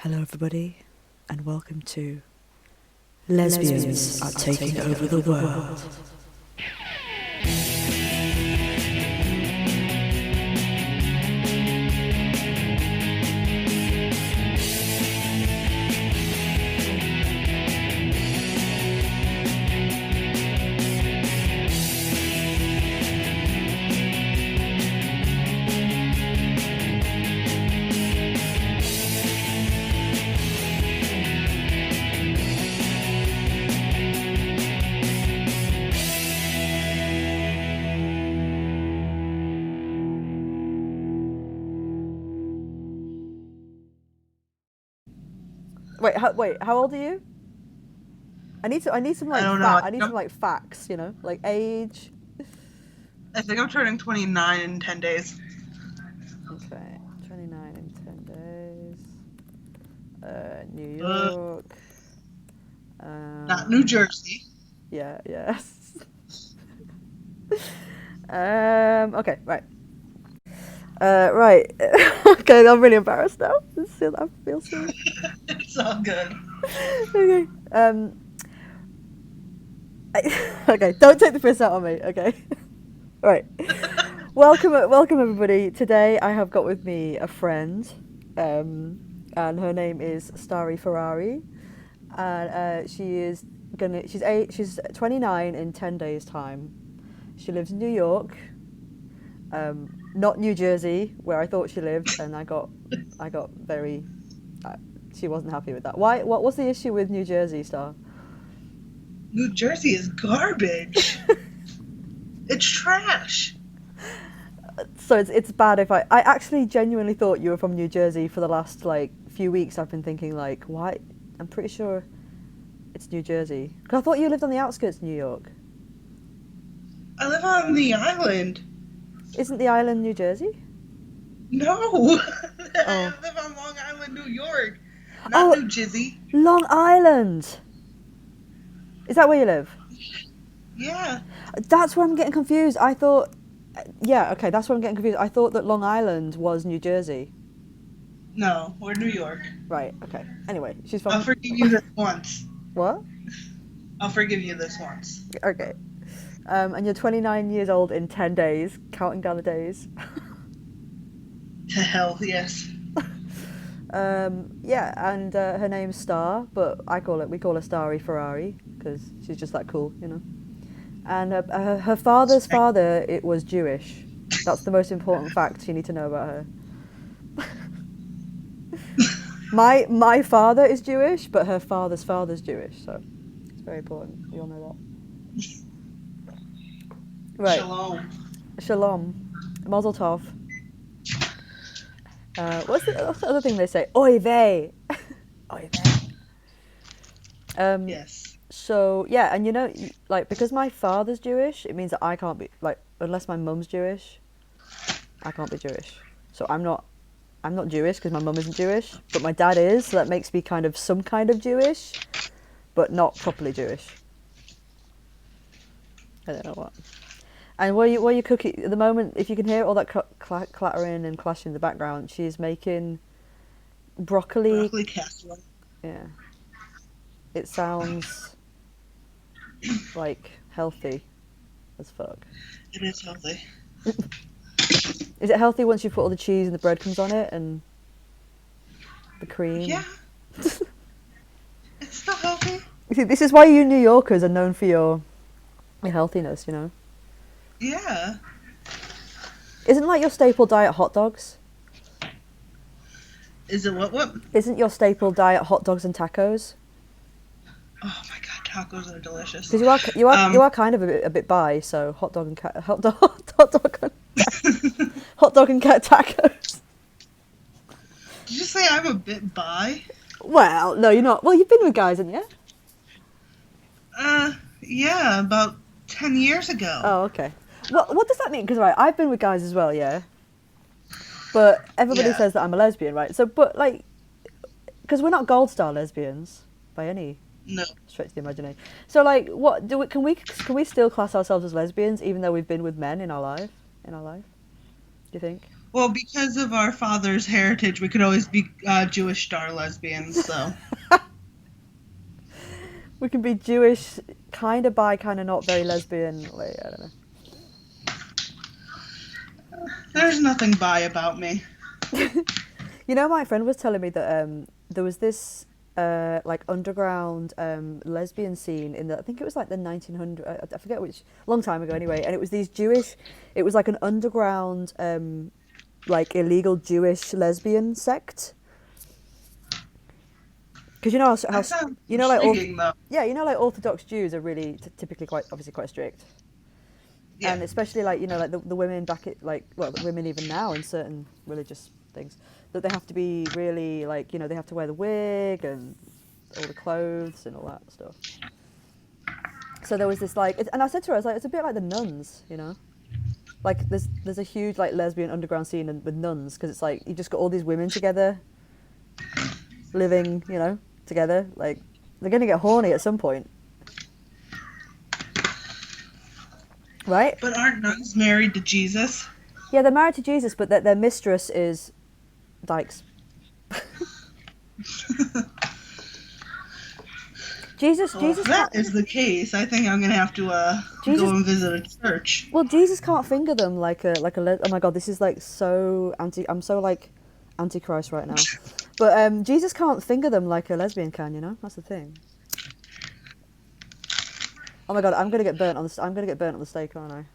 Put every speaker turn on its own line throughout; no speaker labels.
Hello everybody, and welcome to Lesbians are taking over the world. Wait, how old are you? I need some
I don't know.
I need some facts, you know, like age.
I think I'm turning 29 in 10 days.
Okay, 29 in 10 days. New York.
Not New Jersey.
Yeah, yes. Okay, right. Right. Okay, I'm really embarrassed now. I feel silly.
It's all good.
Okay. Okay, don't take the piss out on me, okay? Right. Welcome everybody. Today I have got with me a friend, and her name is Stari Ferrari, and she's 29 in 10 days time. She lives in New York, not New Jersey, where I thought she lived, and I got very. She wasn't happy with that. Why? What was the issue with New Jersey, Star?
New Jersey is garbage. It's trash.
So it's bad if I actually genuinely thought you were from New Jersey for the last few weeks. I've been thinking why? I'm pretty sure it's New Jersey, because I thought you lived on the outskirts of New York.
I live on the island.
Isn't the island New Jersey?
No. I
Oh.
live on Long Island, New York. Not New Jersey.
Long Island. Is that where you live?
Yeah.
That's where I'm getting confused. I thought, yeah, okay, that's where I'm getting confused. I thought that Long Island was New Jersey.
No, we're New York.
Right, okay. Anyway, she's from...
I'll forgive you this once.
What?
I'll forgive you this once.
Okay. And you're 29 years old in 10 days, counting down the days.
To hell, yes.
Yeah, and her name's Star, but we call her Stari Ferrari, because she's just that cool, you know. And her father's father, it was Jewish. That's the most important fact you need to know about her. My father is Jewish, but her father's father's Jewish, so it's very important. You all know that. Right.
Shalom.
Shalom. Mazel tov. What's the other thing they say? Oy vey. Oy vey.
Yes.
So yeah, and you know, because my father's Jewish, it means that I can't be unless my mum's Jewish, I can't be Jewish. So I'm not Jewish because my mum isn't Jewish, but my dad is, so that makes me kind of some kind of Jewish, but not properly Jewish. I don't know what. And while you cooking at the moment, if you can hear all that clattering and clashing in the background, she's making broccoli
casserole.
Yeah. It sounds healthy as fuck.
It is healthy.
Is it healthy once you put all the cheese and the breadcrumbs on it and the cream?
Yeah. It's still healthy.
You see, this is why you New Yorkers are known for your healthiness, you know?
Yeah.
Isn't your staple diet hot dogs?
Is it what?
Isn't your staple diet hot dogs and tacos?
Oh my god, tacos are delicious.
Because you are kind of a bit bi, so hot dog and cat hot dog and cat tacos.
Did you say I'm a bit bi?
Well, no, you're not. Well, you've been with guys, haven't you?
Yeah, about 10 years ago.
Oh, okay. Well, what does that mean? Because I've been with guys as well, yeah. But everybody says that I'm a lesbian, right? So, but because we're not gold star lesbians by any stretch of the imagination. So, what can we still class ourselves as lesbians even though we've been with men in our life? Do you think?
Well, because of our father's heritage, we could always be Jewish star lesbians. So
We can be Jewish, kind of bi, kind of not, very lesbian. Wait, I don't know.
there's nothing bi about me.
You know, my friend was telling me that there was this like underground lesbian scene in the, I think it was like the 1900, I forget which, long time ago anyway, and it was these Jewish, it was like an underground like illegal Jewish lesbian sect. Because you know how
That sounds
you know like
intriguing, though.
yeah, you know, like Orthodox Jews are really typically quite, obviously quite strict,
Yeah.
and especially like, you know, like the women back at, like, well, the women even now in certain religious things, that they have to be really, like, you know, they have to wear the wig and all the clothes and all that stuff. So there was this like, and I said to her, I was like, it's a bit like the nuns, you know, like there's a huge like lesbian underground scene with nuns, because it's like you just got all these women together, living, you know, together, like they're gonna get horny at some point, right?
But aren't nuns married to Jesus?
Yeah, they're married to Jesus, but their mistress is Dykes. Jesus,
Well, if
Jesus
that
can't.
is the case, I think I'm gonna have to
Jesus,
go and visit a church.
well, Jesus can't finger them like oh my God, this is like so anti. I'm so like antichrist right now. But Jesus can't finger them like a lesbian can. You know, that's the thing. Oh my God, I'm gonna get burnt on the. I'm gonna get burnt on the stake, aren't I?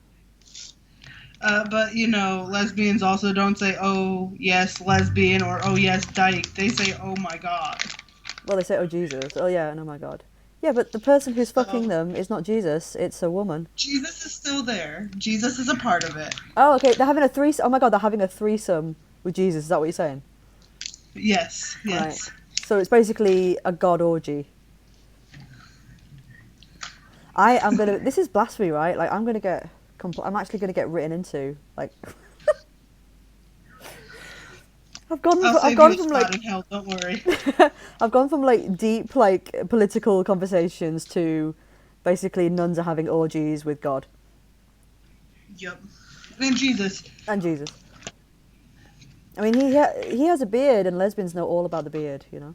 But you know, lesbians also don't say "oh yes, lesbian" or "oh yes, dyke." They say "oh my god."
Well, they say, oh Jesus, oh yeah, and oh my God. Yeah, but the person who's fucking
So
them is not Jesus. It's a woman.
Jesus is still there. Jesus is a part of it.
Oh, okay. They're having a threesome. Oh my God, they're having a threesome with Jesus. Is that what you're saying?
Yes,
Right.
yes.
So it's basically a God orgy. I am gonna. This is blasphemy, right? Like I'm gonna get. I'm actually gonna get written into. Like
I'll
I've
save you
gone
a
from
spot
like
in hell. Don't worry.
I've gone from like deep like political conversations to basically nuns are having orgies with God
Yep. And Jesus.
and Jesus. I mean, he has a beard, and lesbians know all about the beard, you know.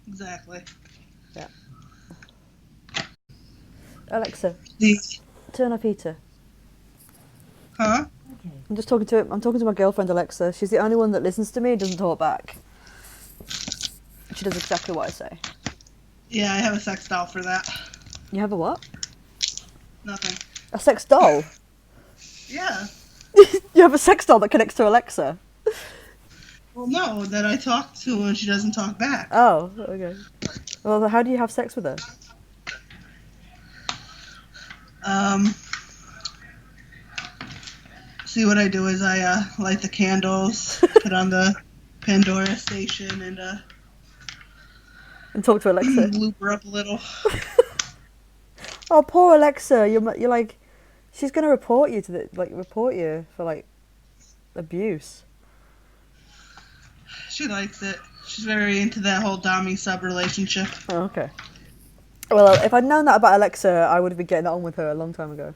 Exactly.
Yeah. Alexa,
The
turn off heater.
huh?
I'm talking to my girlfriend Alexa. She's the only one that listens to me and doesn't talk back. She does exactly what I say.
Yeah, I have a sex doll for that.
You have a what?
Nothing.
A sex doll?
Yeah.
You have a sex doll that connects to Alexa?
Well, no, that I talk to and she doesn't talk back.
Oh, okay. Well, how do you have sex with her?
See, what I do is I light the candles, put on the Pandora station, and
And talk to Alexa?
loop her up a little.
Oh, poor Alexa. You're like, she's gonna report you to report you for like abuse.
She likes it. She's very into that whole Dami sub relationship.
Oh, okay. Well, if I'd known that about Alexa, I would have been getting on with her a long time ago.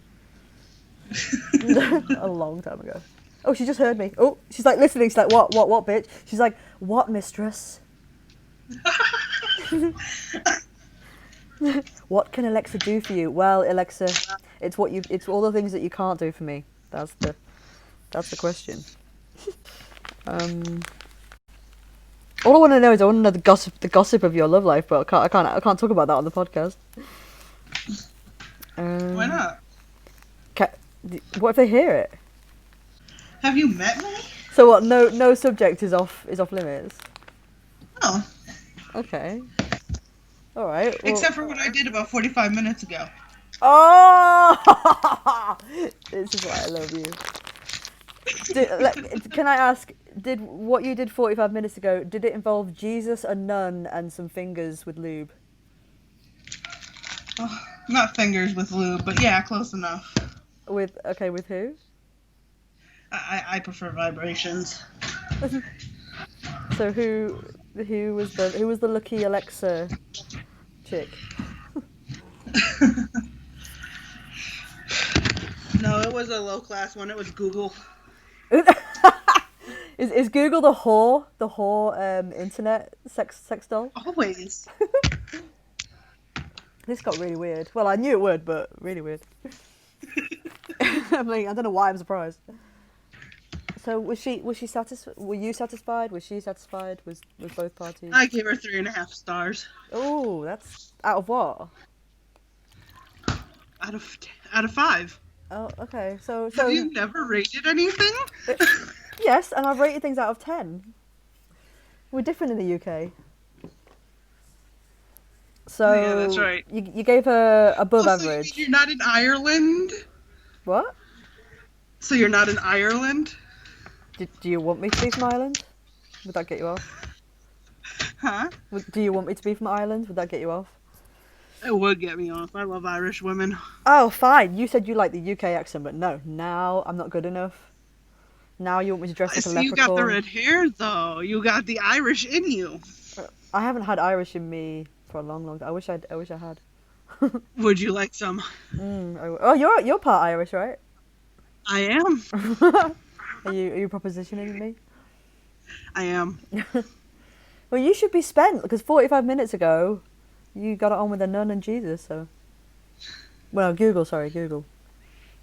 A long time ago. Oh, she just heard me. Oh, she's like listening. She's like, what, bitch? She's like, what, mistress? What can Alexa do for you? Well, Alexa, it's all the things that you can't do for me. That's the question. All I want to know is I want to know the gossip of your love life, but I can't talk about that on the podcast.
Why not?
What if they hear it?
Have you met me?
So what? No subject is off limits.
Oh.
Okay. All right. Well,
Except for what I did about 45 minutes ago.
oh, this is why I love you. Can I ask? Did what you did 45 minutes ago? Did it involve Jesus, a nun, and some fingers with lube?
Oh, not fingers with lube, but yeah, close enough.
With who?
I prefer vibrations.
So who was the lucky Alexa chick?
No, it was a low class one. It was Google.
Is Google the whore internet sex doll?
Always.
This got really weird. Well, I knew it would, but really weird. I mean, I don't know why I'm surprised. So was she satisfied? Were you satisfied? Was she satisfied? Was both parties?
I gave her 3.5 stars
Oh, that's out of what?
out of 5.
Oh, okay. So
Have you never rated anything?
yes, and I've rated things out of 10. We're different in the UK. So
Yeah, that's right.
You gave her above
Oh, so
average.
you're not in Ireland?
What?
So you're not in Ireland?
Do you want me to be from Ireland? Would that get you off?
Huh?
Do you want me to be from Ireland? Would that get you off?
It would get me off. I love Irish women.
Oh, fine. You said you like the UK accent, but no. Now I'm not good enough. Now you want me to dress
I
like a
see you got the
leprechaun.
red hair, though. You got the Irish in you.
I haven't had Irish in me for a long time. I wish I had.
Would you like some?
Oh, you're part Irish, right?
I am.
Are you propositioning me?
I am.
Well, you should be spent because 45 minutes ago, you got it on with a nun and Jesus. So, well, Google.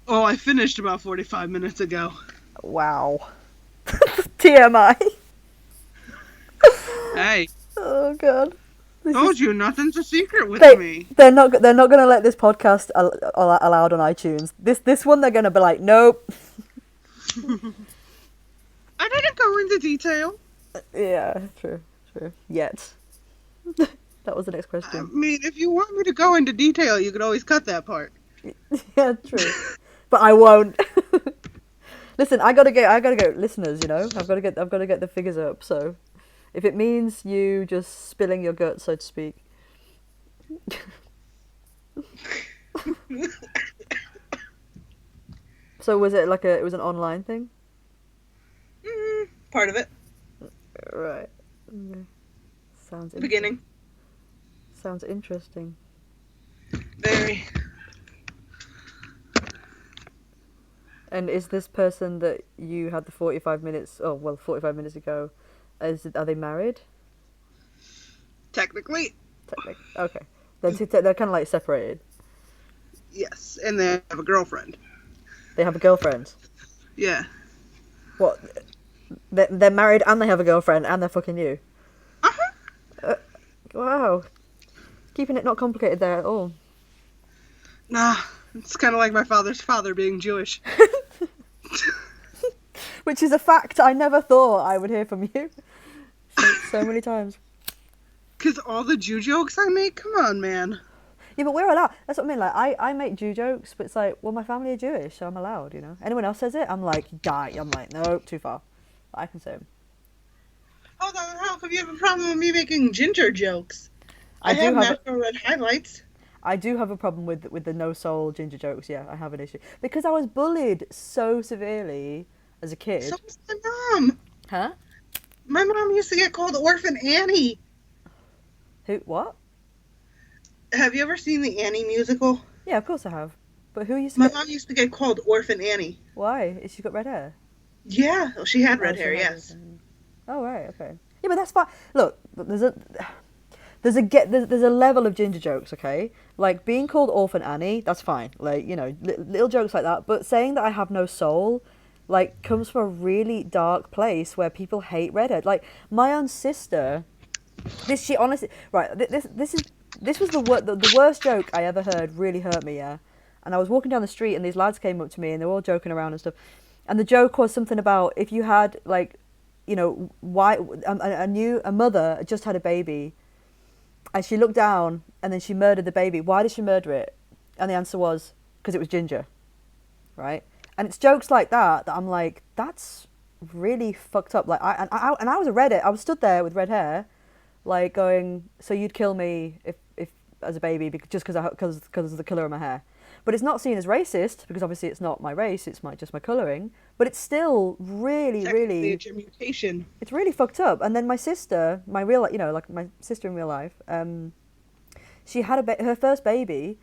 Oh, I finished about 45 minutes ago.
Wow. TMI.
Hey,
Oh God.
told you nothing's a secret with me.
They're not gonna let this podcast allowed on iTunes. This one they're gonna be like, nope.
I didn't go into detail.
Yeah, true. Yet. That was the next
I
question.
mean, if you want me to go into detail, you could always cut that part.
Yeah, true. But I won't. Listen, I gotta go, listeners. You know, I've got to get the figures up. So, if it means you just spilling your guts, so to speak. So was it like it was an online thing?
Part of it.
Right. Okay. Sounds
The beginning.
Sounds interesting.
Very.
And is this person that you had the 45 minutes? Oh well, 45 minutes ago. Are they married?
Technically,
Okay. They're kind of like separated.
yes. And they have a girlfriend.
They have a girlfriend.
Yeah.
What? They're married and they have a girlfriend and they're fucking you.
Uh-huh.
Wow. Keeping it not complicated there at all.
Nah, it's kind of like my father's father being Jewish.
Which is a fact I never thought I would hear from you. So many times.
Because all the Jew jokes I make, come on, man.
Yeah, but we're allowed. That's what I mean. Like, I make Jew jokes, but it's like, well, my family are Jewish, so I'm allowed, you know? Anyone else says it, I'm like, die. I'm like, no, too far. But I can say them.
Hold on, how come you have a problem with me making ginger jokes?
I
I
do
have
have
natural red highlights.
I do have a problem with the no soul ginger jokes. Yeah, I have an issue because I was bullied so severely as a kid.
So was my mom.
Huh?
My mom used to get called Orphan Annie.
Who? What?
Have you ever seen the Annie musical?
Yeah, of course I have. But who used to
My
get...
mom used to get called Orphan Annie.
Why? Is she got red hair?
Yeah, she had red
Oh, she
hair,
had
yes.
red hair. Oh right, okay. Yeah, but that's fine. Look, there's a level of ginger jokes, okay? Like being called Orphan Annie, that's fine. Like, you know, little jokes like that. But saying that I have no soul, like, comes from a really dark place where people hate redhead. Like my own sister. She honestly right. This was the worst joke I ever heard. Really hurt me, yeah. And I was walking down the street and these lads came up to me and they were all joking around and stuff. And the joke was something about if you had like, you know, why a mother just had a baby, and she looked down and then she murdered the baby. Why did she murder it? And the answer was because it was ginger, right? And it's jokes like that I'm like, that's really fucked up. Like I was a redhead. I was stood there with red hair, like going, so you'd kill me if as a baby just because of the colour of my hair. But it's not seen as racist because obviously it's not my race, it's just my colouring. But it's still really
It's a mutation.
it's really fucked up. And then my sister, my real, you know, like my sister in real life, she had her first baby.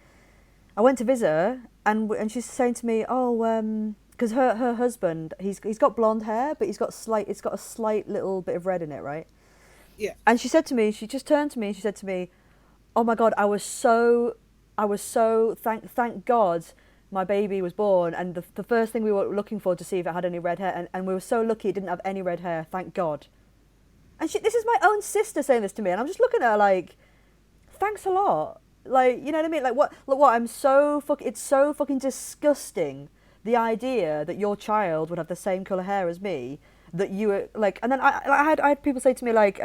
I went to visit her, and she's saying to me, "Oh, because her husband, he's got blonde hair, but it's got a slight little bit of red in it, right?
Yeah.
And she just turned to me and she said to me, "Oh my God, thank God my baby was born, and the first thing we were looking for to see if it had any red hair, and we were so lucky it didn't have any red hair, thank God." And this is my own sister saying this to me, and I'm just looking at her like, thanks a lot. Like, you know what I mean? Like, what? Look, what? It's so fucking disgusting, the idea that your child would have the same colour hair as me, that you were like, and then I had people say to me like,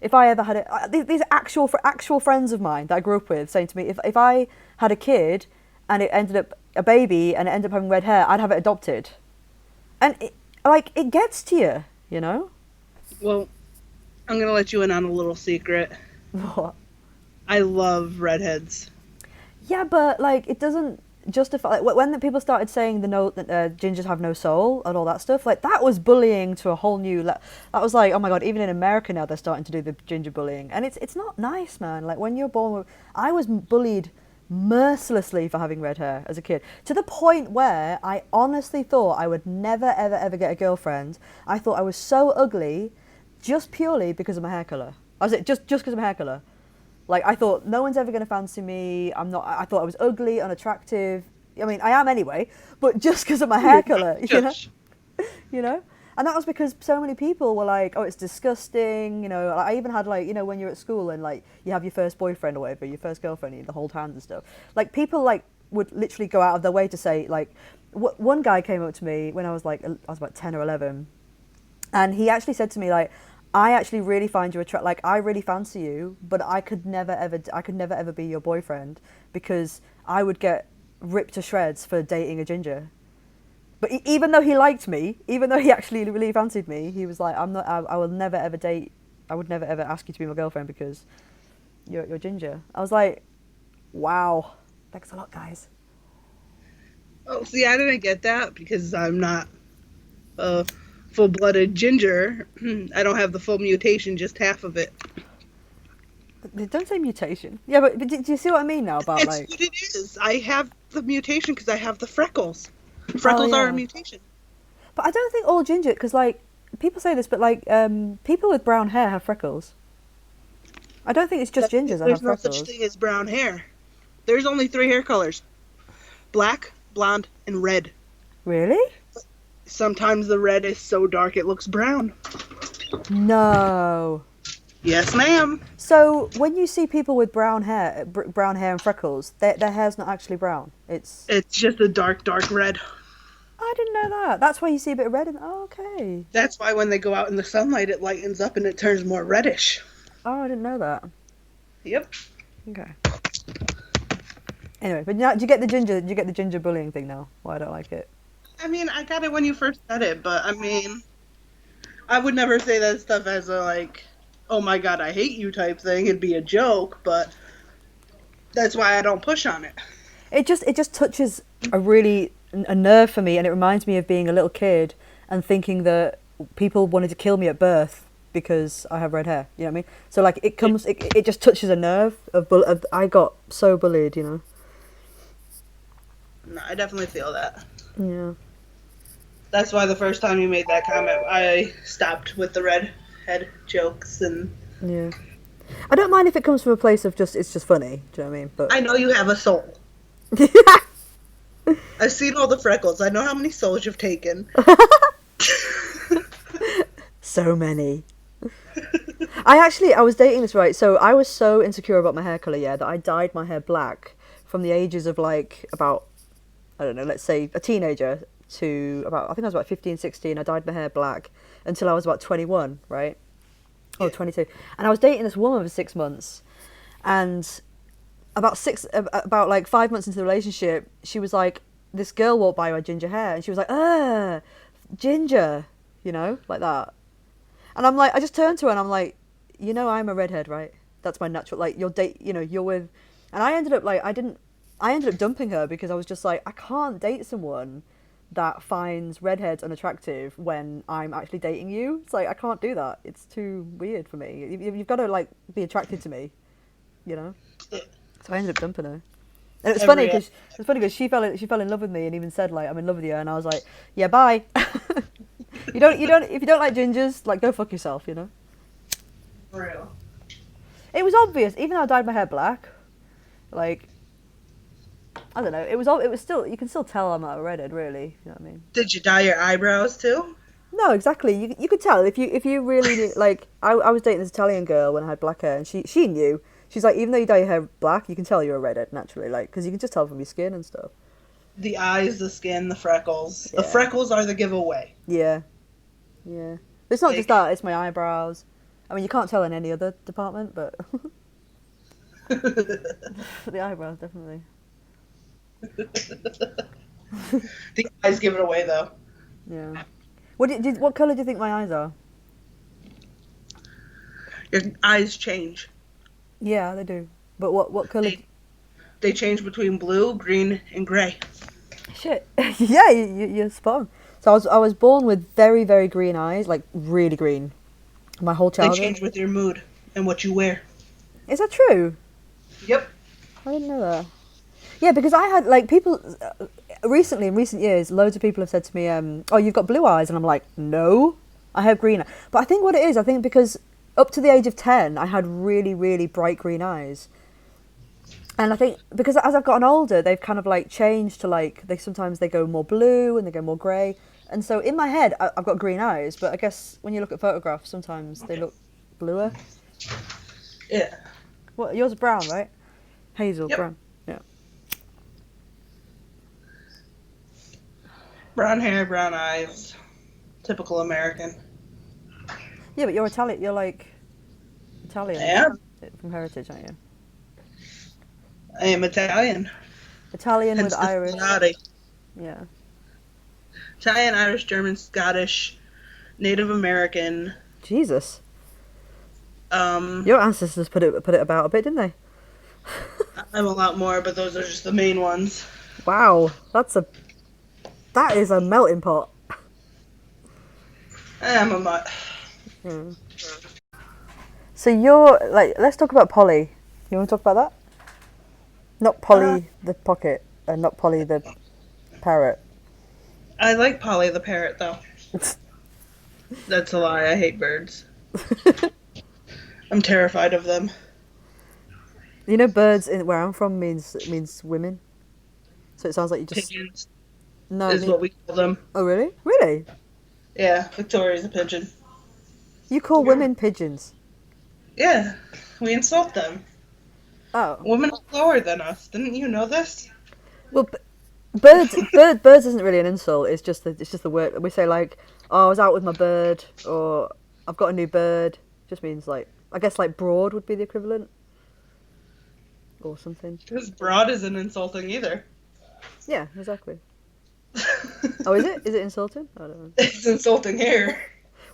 if I ever had these are actual friends of mine that I grew up with saying to me, if I had a kid and it ended up a baby and it ended up having red hair, I'd have it adopted. And it gets to you, you know?
Well, I'm going to let you in on a little secret.
What?
I love redheads.
Yeah, but like it doesn't justify, like, when the people started saying that gingers have no soul and all that stuff, like that was bullying to a whole new that was like, oh my God, even in America now they're starting to do the ginger bullying, and it's not nice, man. Like when you're born with, I was bullied mercilessly for having red hair as a kid, to the point where I honestly thought I would never ever get a girlfriend. I thought I was so ugly just purely because of my hair colour. I was just because of my hair colour. Like, I thought no one's ever going to fancy me. I thought I was ugly, unattractive. I mean, I am anyway, but just because of my hair colour, you know? You know? And that was because so many people were like, oh, it's disgusting. You know, I even had like, you know, when you're at school and like you have your first boyfriend or whatever, your first girlfriend, you hold hands and stuff. Like people like would literally go out of their way to say like, one guy came up to me when I was about 10 or 11. And he actually said to me like, I actually really find you attractive. Like, I really fancy you, but I could never ever be your boyfriend because I would get ripped to shreds for dating a ginger. But even though he liked me, even though he actually really fancied me, he was like, I will never ever date. I would never ever ask you to be my girlfriend because you're ginger. I was like, wow, thanks a lot, guys.
Oh, see, I didn't get that because I'm not full-blooded ginger. I don't have the full mutation, just half of it.
Don't say mutation. Yeah, but do you see what I mean now about
It's
like?
what it is. I have the mutation because I have the freckles. Freckles are a mutation.
But I don't think all ginger, because like people say this, but like people with brown hair have freckles. I don't think it's just gingers that have freckles.
There's no such thing as brown hair. There's only 3 hair colors: black, blonde, and red.
Really?
Sometimes the red is so dark it looks brown.
No.
Yes, ma'am.
So when you see people with brown hair and freckles, their hair's not actually brown. It's
just a dark red.
I didn't know that. That's why you see a bit of red. Okay.
That's why when they go out in the sunlight, it lightens up and it turns more reddish.
Oh, I didn't know that.
Yep.
Okay. Anyway, but now, do you get the ginger bullying thing now? Why I don't like it?
I mean, I got it when you first said it, but I mean, I would never say that stuff as a like, oh my God, I hate you type thing. It'd be a joke, but that's why I don't push on it. It
just touches a nerve for me, and it reminds me of being a little kid and thinking that people wanted to kill me at birth because I have red hair. You know what I mean? So like it just touches a nerve of I got so bullied, you know.
No, I definitely feel that.
Yeah.
That's why the first time you made that comment, I stopped with the redhead jokes and.
Yeah. I don't mind if it comes from a place of it's just funny. Do you know what I mean? But
I know you have a soul. I've seen all the freckles. I know how many souls you've taken.
So many. I was dating this, right? So I was so insecure about my hair colour, yeah, that I dyed my hair black from the ages of like about, I don't know, let's say a teenager to about, I think I was about 15, 16. I dyed my hair black until I was about 21, right? Oh, 22. And I was dating this woman for 6 months. And about like 5 months into the relationship, she was like, this girl walked by with ginger hair. And she was like, ginger, you know, like that. And I'm like, I just turned to her and I'm like, you know, I'm a redhead, right? That's my natural, like, you're with, and I ended up dumping her because I was just like, I can't date someone that finds redheads unattractive when I'm actually dating you. It's like, I can't do that. It's too weird for me. You've got to like be attracted to me, you know? So I ended up dumping her. And it's funny because she fell in love with me and even said like I'm in love with you, and I was like, yeah, bye. you don't if you don't like gingers, like go fuck yourself, you know.
For real.
It was obvious, even though I dyed my hair black. Like, I don't know. It was still, you can still tell I'm not a redhead, really. You know what I mean?
Did you dye your eyebrows too?
No, exactly. You could tell if you really knew, like I was dating this Italian girl when I had black hair, and she knew. She's like, even though you dye your hair black, you can tell you're a redhead naturally, like because you can just tell from your skin and stuff.
The eyes, the skin, the freckles.
Yeah.
The freckles are the giveaway.
Yeah, yeah. It's not just
Like-
that. It's my eyebrows. I mean, you can't tell in any other department, but the eyebrows definitely.
The eyes give it away though.
Yeah. What color do you think my eyes are?
Your eyes change.
Yeah, they do. But what color?
They change between blue, green, and gray.
Shit. Yeah, you're spot on. So I was born with very, very green eyes, like really green. My whole
They
childhood.
change with your mood and what you wear.
Is that true?
Yep.
I didn't know that. Yeah, because I had like people recently in recent years, loads of people have said to me, "Oh, you've got blue eyes," and I'm like, "No, I have green." But I think what it is, I think because up to the age of 10, I had really, really bright green eyes. And I think because as I've gotten older, they've kind of like changed to like sometimes they go more blue and they go more grey. And so in my head, I've got green eyes, but I guess when you look at photographs, sometimes they look bluer.
Yeah.
What, yours are brown, right? Hazel,
Yep.
brown. Yeah.
Brown hair, brown eyes. Typical American.
Yeah, but you're Italian. You're like Italian.
I am.
From heritage, aren't you?
I am Italian.
Italian
Hence
with
the
Irish.
Ferrari.
Yeah.
Italian, Irish, German, Scottish, Native American.
Jesus. Your ancestors put it about a bit, didn't they?
I'm a lot more, but those are just the main ones.
Wow, that is a melting pot.
I'm a mutt.
So you're like, let's talk about Polly. You want to talk about that? Not Polly the pocket, and not Polly the parrot.
I like Polly the parrot, though. That's a lie. I hate birds. I'm terrified of them.
You know, birds in where I'm from means women. So it sounds like you just
Pigeons
no.
is what we call them.
Oh really? Really?
Yeah, Victoria's a pigeon.
You call women pigeons?
Yeah, we insult them.
Oh.
Women are lower than us. Didn't you know this?
Well, birds isn't really an insult. It's just the word we say. Like, oh, I was out with my bird, or I've got a new bird. Just means like, I guess like broad would be the equivalent, or something.
Because broad isn't insulting either.
Yeah, exactly. Oh, is it? Is it insulting? I don't know.
It's insulting here.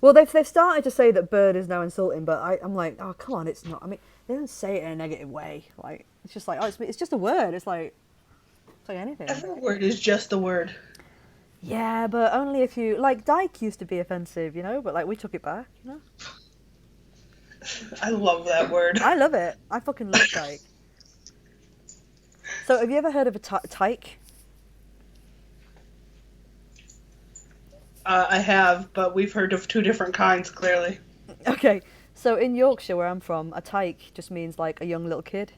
Well, they've started to say that bird is now insulting, but I'm like, oh, come on, it's not. I mean, they don't say it in a negative way. Like, it's just like, oh, it's just a word. It's like anything.
Every word is just a word.
Yeah, but only if you like. Dyke used to be offensive, you know, but like we took it back, you know.
I love that word.
I love it. I fucking love dyke. So, have you ever heard of a tyke?
I have, but we've heard of two different kinds, clearly.
Okay, so in Yorkshire, where I'm from, a tyke just means like a young little kid.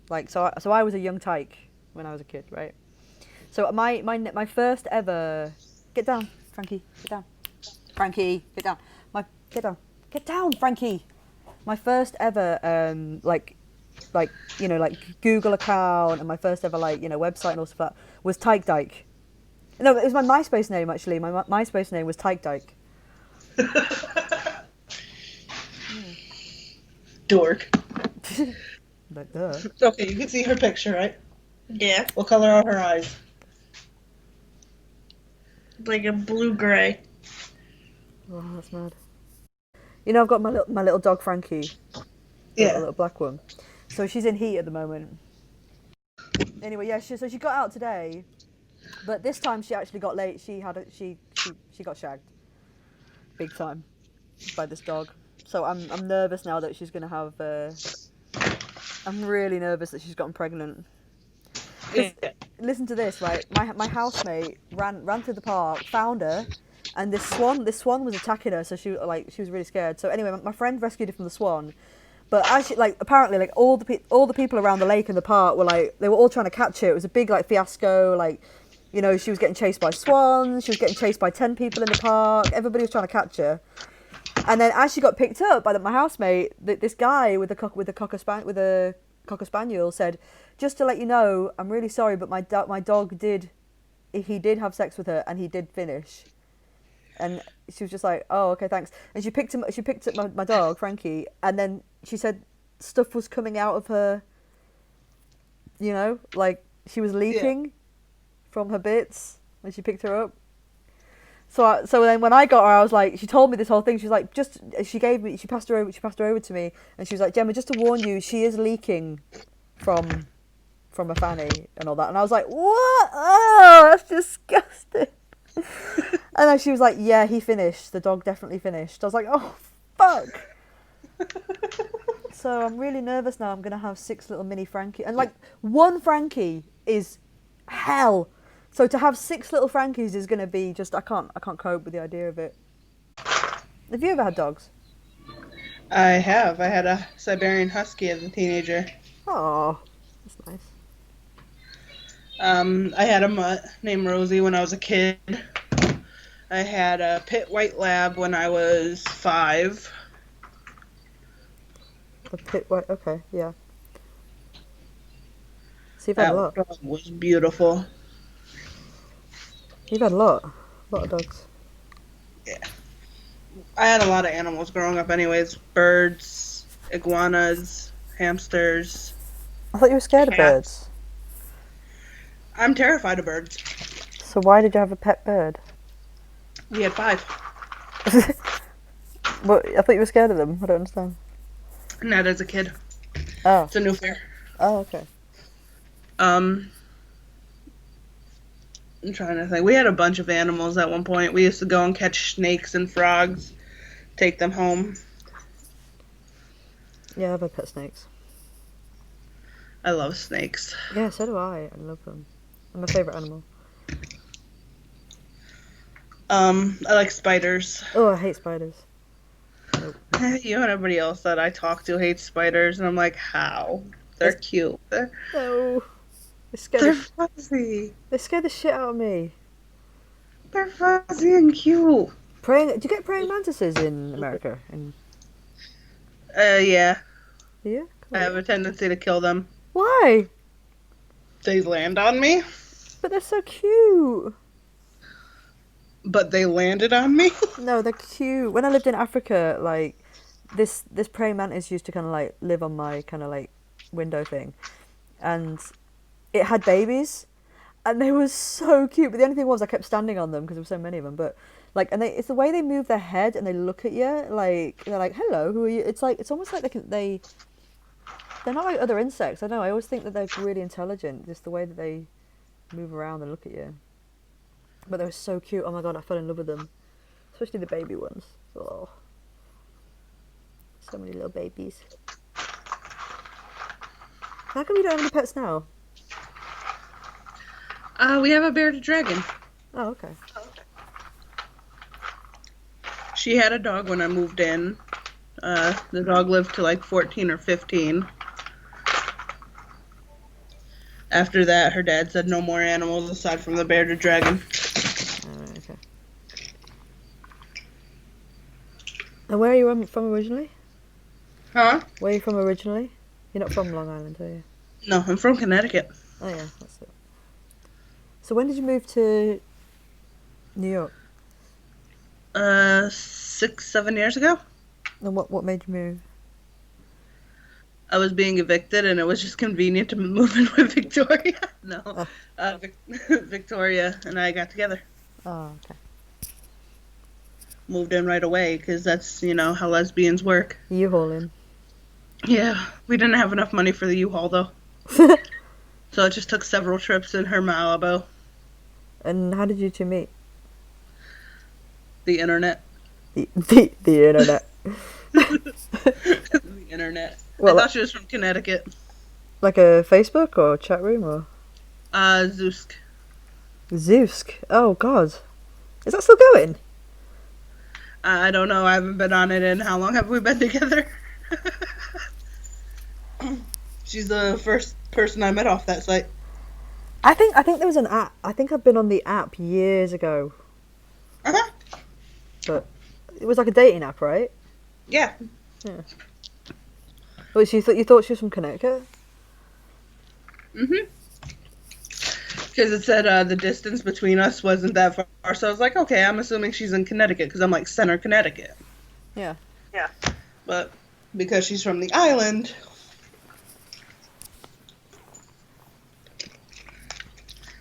Like, so I was a young tyke when I was a kid, right? So my first ever, get down, Frankie, get down, Frankie, get down, get down, Frankie. My first ever like you know, like Google account, and my first ever like, you know, website and all stuff like that was Tyke Dyke. No, it was my MySpace name actually. My MySpace name was Tyke Dyke.
Dork.
Like, duh.
Okay, you can see her picture, right?
Yeah,
What color are her eyes?
like a blue-gray.
Oh, that's mad. You know, I've got my little dog Frankie.
Yeah.
A little black one. So she's in heat at the moment. Anyway, yeah. So she got out today, but this time she actually got late. She got shagged, big time, by this dog. So I'm nervous now that she's gonna have. I'm really nervous that she's gotten pregnant.
Yeah.
Listen to this, right? My housemate ran through the park, found her, and this swan was attacking her, so she was really scared. So anyway, my friend rescued her from the swan, but as she, apparently all the people around the lake and the park were they were all trying to catch her. It was a big fiasco. She was getting chased by swans. She was getting chased by 10 people in the park. Everybody was trying to catch her. And then as she got picked up by my housemate, this guy with a cocker spaniel said, "Just to let you know, I'm really sorry, but my dog did have sex with her, and he did finish." And she was just like, "Oh, okay, thanks." And she picked up my dog, Frankie, and then she said stuff was coming out of her. She was leaking from her bits when she picked her up. So then when I got her, I was like, she told me this whole thing. She was like, she passed her over to me, and she was like, "Gemma, just to warn you, she is leaking from a fanny and all that." And I was like, "What? Oh, that's disgusting." And then she was like, "Yeah, he finished. The dog definitely finished." I was like, "Oh, fuck." So I'm really nervous now. I'm gonna have 6 little mini Frankie, and one Frankie is hell. So to have 6 little Frankies is going to be just, I can't cope with the idea of it. Have you ever had dogs?
I have. I had a Siberian Husky as a teenager.
Oh, that's nice.
I had a mutt named Rosie when I was a kid. I had a pit white lab when I was 5.
A pit white, okay, yeah. So you've had a lot.
That dog was beautiful.
You've had a lot of dogs.
Yeah. I had a lot of animals growing up anyways. Birds, iguanas, hamsters.
I thought you were scared
cats.
of birds.
I'm terrified of birds.
So why did you have a pet bird?
We had 5.
Well, I thought you were scared of them. I don't understand.
Not as a kid.
Oh.
It's a new fear.
Oh, okay.
I'm trying to think. We had a bunch of animals at one point. We used to go and catch snakes and frogs, take them home.
Yeah, I've had pet snakes.
I love snakes.
Yeah, so do I. I love them. They're my favourite animal.
I like spiders.
Oh, I hate spiders. Nope.
You and everybody else that I talk to hates spiders, and I'm like, how? They're cute.
No.
They're fuzzy.
They scare the shit out of me.
They're fuzzy and cute.
Do you get praying mantises in America?
Yeah.
Do you?
I have a tendency to kill them.
Why?
They land on me.
But they're so cute.
But they landed on me?
No, they're cute. When I lived in Africa, this praying mantis used to kind of live on my kind of window thing, and it had babies, and they were so cute. But the only thing was I kept standing on them because there were so many of them. But it's the way they move their head and they look at you, they're like, "Hello, who are you?" It's almost like they're not like other insects. I know. I always think that they're really intelligent, just the way that they move around and look at you. But they were so cute. Oh my god, I fell in love with them, especially the baby ones. Oh, so many little babies. How come you don't have any pets now?
We have a bearded dragon.
Oh, okay.
She had a dog when I moved in. The dog lived to 14 or 15. After that, her dad said no more animals aside from the bearded dragon.
Okay. And where are you from originally?
Huh?
Where are you from originally? You're not from Long Island, are you?
No, I'm from Connecticut.
Oh yeah, that's it. So when did you move to New York?
6-7 years ago.
And what made you move?
I was being evicted, and it was just convenient to move in with Victoria. No, Victoria and I got together.
Oh, okay.
Moved in right away, because that's, how lesbians work.
U-hauling.
Yeah, we didn't have enough money for the U-Haul, though. So it just took several trips in her Malibu.
And how did you two meet?
The internet.
The internet.
The internet.
Well,
I thought she was from Connecticut.
Like a Facebook or chat room or?
Zeusk.
Zeusk. Oh God, is that still going?
I don't know. I haven't been on it in how long have we been together? She's the first person I met off that site.
I think there was an app. I think I've been on the app years ago,
Uh-huh.
but it was like a dating app, right?
Yeah.
Yeah. But you thought she was from Connecticut?
Mm-hmm. Because it said the distance between us wasn't that far. So I was like, okay, I'm assuming she's in Connecticut because I'm like center Connecticut.
Yeah.
Yeah. But because she's from the island,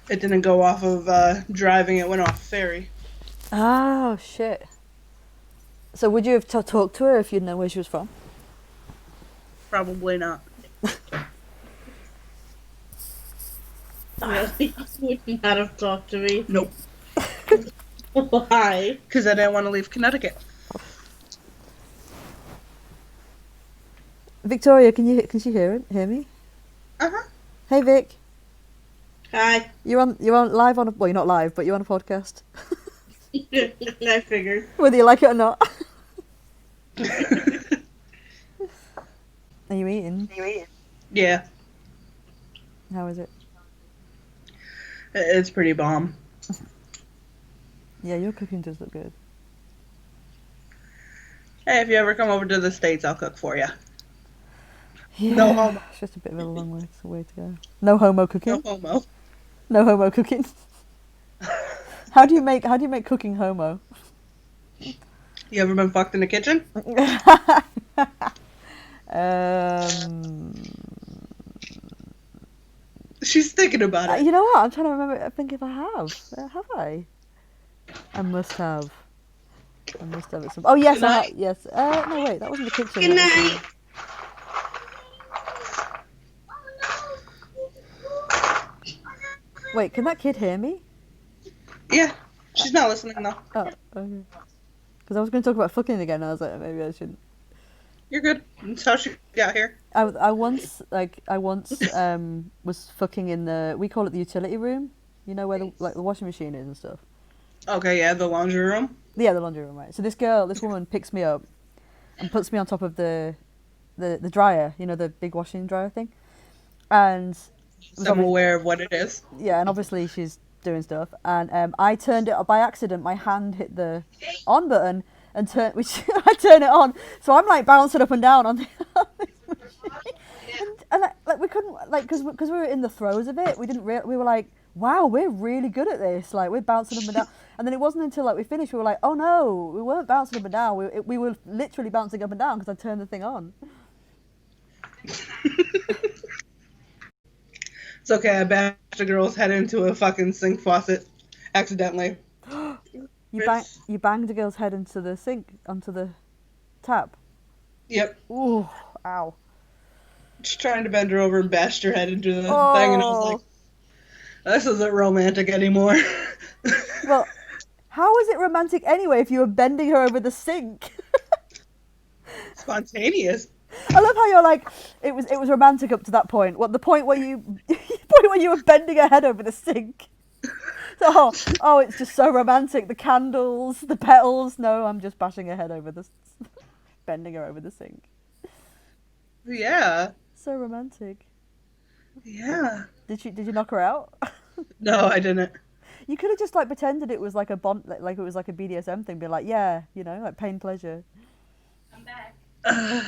it didn't go off of driving. It went off ferry.
Oh shit. So would you have talked to her if you'd known where she was from?
Probably not.
Really? Would not have talked to me.
Nope.
Why?
Because I didn't want to leave Connecticut.
Victoria, can she hear me?
Uh-huh.
Hey Vic,
Hi.
you're on live on a, well, you're not live, but you're on a podcast.
I figured.
Whether you like it or not. Are you eating?
Yeah.
How is it?
It's pretty bomb.
Yeah, your cooking does look good.
Hey, if you ever come over to the States, I'll cook for you.
Yeah,
No homo.
it's just a bit of a long way to go. No homo cooking.
No homo.
No homo cooking. How do you make cooking homo?
You ever been fucked in the kitchen? She's thinking about it.
You know what? I'm trying to remember. I think if I have. Have I? I must have. It some. Oh yes,
Good
I
night.
have. Yes. No, wait. That wasn't the kitchen.
Good
that was
night.
Wait, can that kid hear me?
Yeah. She's not listening though.
Oh, okay. Because I was going to talk about fucking again. And I was like, maybe I shouldn't.
You're good. That's how she got here.
I once was fucking in we call it the utility room. You know where the washing machine is and stuff.
Okay, yeah, the laundry room.
Yeah, the laundry room, right. So this woman picks me up and puts me on top of the dryer, you know, the big washing dryer thing. And
So I'm aware of what it is.
yeah, and obviously she's doing stuff. And I turned it by accident. My hand hit the on button and I turn it on. So I'm like bouncing up and down on this machine. And we couldn't because we were in the throes of it. We didn't we were like, wow, we're really good at this. Like we're bouncing up and down. And then it wasn't until we finished we were like, oh no, we weren't bouncing up and down. We were literally bouncing up and down because I turned the thing on.
It's okay, I bashed a girl's head into a fucking sink faucet accidentally.
You banged a girl's head into the sink, onto the tap.
Yep.
Ooh, ow.
Just trying to bend her over and bashed her head into the thing, and I was like, this isn't romantic anymore.
Well, how is it romantic anyway if you were bending her over the sink?
Spontaneous.
I love how you're like, it was romantic up to that point. What, the point where you were bending her head over the sink? So, oh, it's just so romantic. The candles, the petals. No, I'm just bashing her head over bending her over the sink.
Yeah.
So romantic.
Yeah.
Did you knock her out?
No, I didn't.
You could have just pretended it was like a bond, like it was like a BDSM thing. Be like, yeah, you know, like pain pleasure.
I'm back.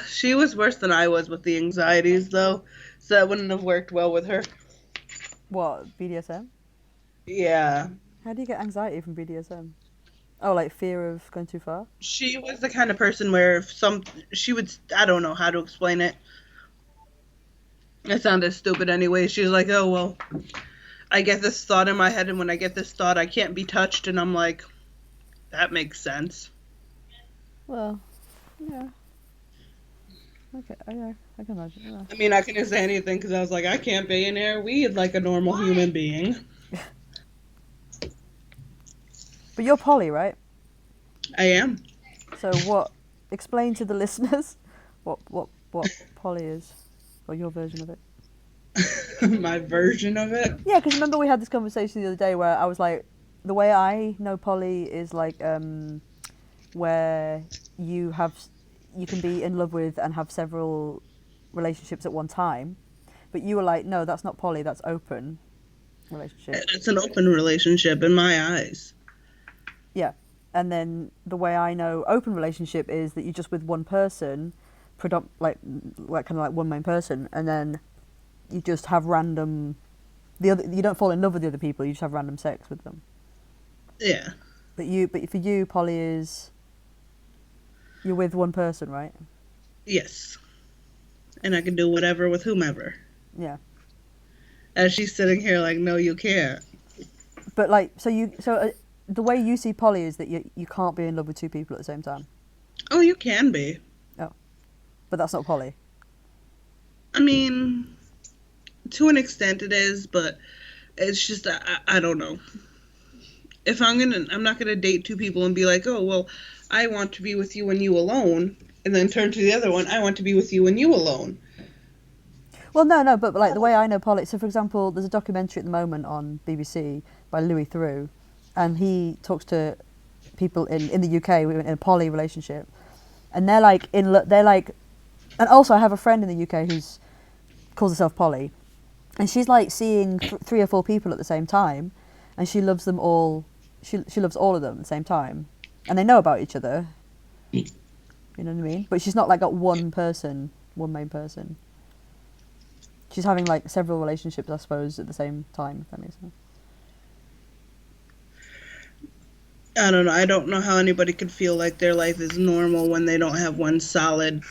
She was worse than I was with the anxieties, though, so that wouldn't have worked well with her.
What, BDSM?
Yeah.
How do you get anxiety from BDSM? Oh, like fear of going too far?
She was the kind of person where I don't know how to explain it. It sounded stupid anyway. She was like, oh, well, I get this thought in my head, and when I get this thought, I can't be touched, and I'm like, that makes sense.
Well, yeah. Okay, yeah, I can imagine. Yeah.
I mean, I couldn't say anything because I was like, I can't be in here. Weed like a normal human being.
But you're poly, right?
I am.
So what? Explain to the listeners what poly is, or your version of it.
My version of it.
Yeah, because remember we had this conversation the other day where I was like, the way I know poly is like where you have you can be in love with and have several relationships at one time, but you were like, no, that's not poly, that's open relationship.
It's an open relationship in my eyes.
Yeah, and then the way I know open relationship is that you're just with one person, like kind of like one main person, and then you just have random. The other, you don't fall in love with the other people. You just have random sex with them.
Yeah.
But for you, poly is you're with one person, right?
Yes. And I can do whatever with whomever.
Yeah.
As she's sitting here like, no, you can't.
But like, the way you see poly is that you can't be in love with two people at the same time.
Oh, you can be.
Oh, but that's not poly.
I mean, to an extent it is, but it's just I don't know. If I'm not gonna date two people and be like, oh well, I want to be with you and you alone, and then turn to the other one, I want to be with you and you alone.
Well, no, but like the way I know poly. So, for example, there's a documentary at the moment on BBC by Louis Theroux, and he talks to people in the UK in a poly relationship, and they're like and also I have a friend in the UK who's calls herself poly, and she's like seeing 3 or 4 people at the same time, and she loves them all. She loves all of them at the same time, and they know about each other. You know what I mean? But she's not like got one main person. She's having like several relationships, I suppose, at the same time. If that makes sense.
I don't know. I don't know how anybody could feel like their life is normal when they don't have one solid,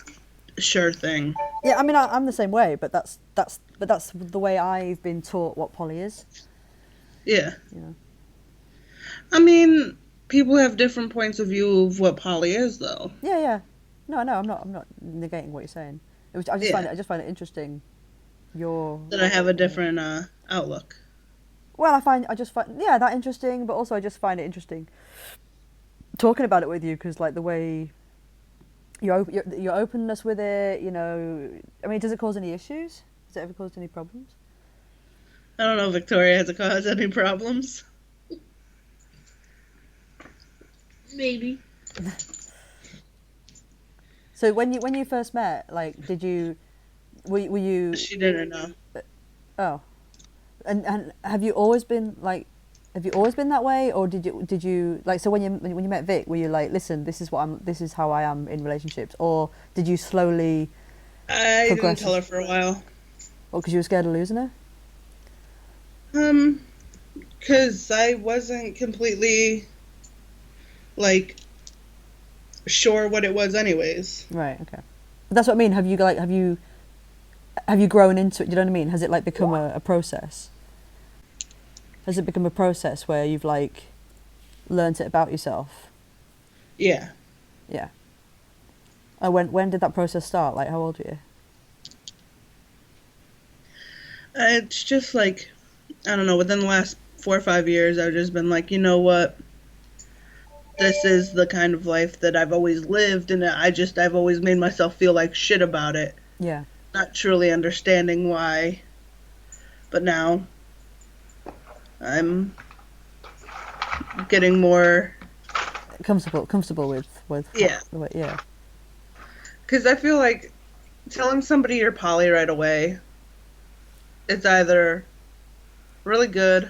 sure thing.
Yeah, I mean, I'm the same way, but that's the way I've been taught what poly is.
Yeah.
You know.
I mean, people have different points of view of what poly is, though.
Yeah. No, I'm not negating what you're saying. I just find it interesting.
That I have a different outlook.
Well, I just find that interesting, but also I just find it interesting talking about it with you because like the way your openness with it, you know. I mean, does it cause any issues? Has it ever caused any problems?
I don't know if Victoria has caused any problems.
Maybe.
So when you first met, like, were you?
She didn't know.
Oh, and have you always been that way, or did you like, so when you met Vic, were you like, listen, this is how I am in relationships, or did you slowly?
I didn't tell her for a while.
Well, because you were scared of losing her.
Because I wasn't completely like sure what it was, anyways.
Right. Okay. But that's what I mean. Have you grown into it? You know what I mean? Has it like become a process? Has it become a process where you've like learnt it about yourself?
Yeah.
Yeah. When did that process start? Like, how old were you?
It's just like, I don't know, within the last 4 or 5 years, I've just been like, you know what? This is the kind of life that I've always lived, and I've always made myself feel like shit about it.
Yeah.
Not truly understanding why. But now, I'm getting more
comfortable with
yeah.
Yeah.
Because I feel like telling somebody you're poly right away, it's either really good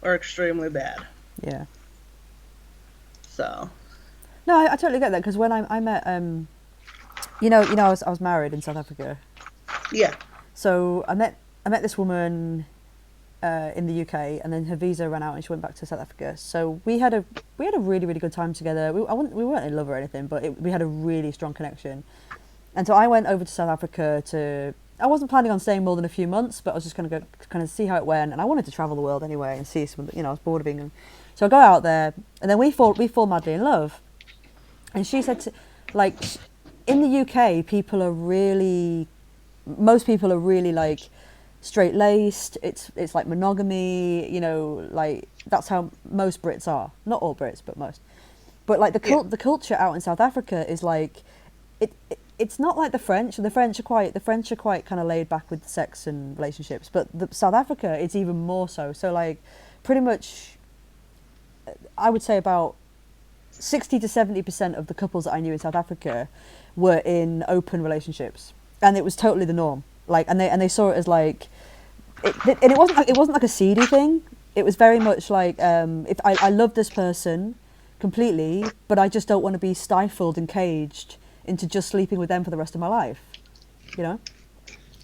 or extremely bad.
Yeah.
So.
No, I totally get that, because when I met I was married in South Africa.
Yeah.
So I met this woman in the UK, and then her visa ran out and she went back to South Africa. So we had a really, really good time together. We weren't in love or anything, but we had a really strong connection. And so I went over to South Africa I wasn't planning on staying more than a few months, but I was just going to go kind of see how it went, and I wanted to travel the world anyway and see some. I was bored of England, so I go out there, and then we fall madly in love. And she said, in the UK, most people are really like straight-laced. It's like monogamy, like that's how most Brits are. Not all Brits, but most. But like the culture out in South Africa is like it's not like the French. The French are quite kind of laid back with sex and relationships, but South Africa, it's even more so. So like, pretty much, I would say about 60 to 70% of the couples that I knew in South Africa were in open relationships, and it was totally the norm. Like, and they saw it as like, and it wasn't like a seedy thing. It was very much like, if I love this person completely, but I just don't want to be stifled and caged into just sleeping with them for the rest of my life, you know?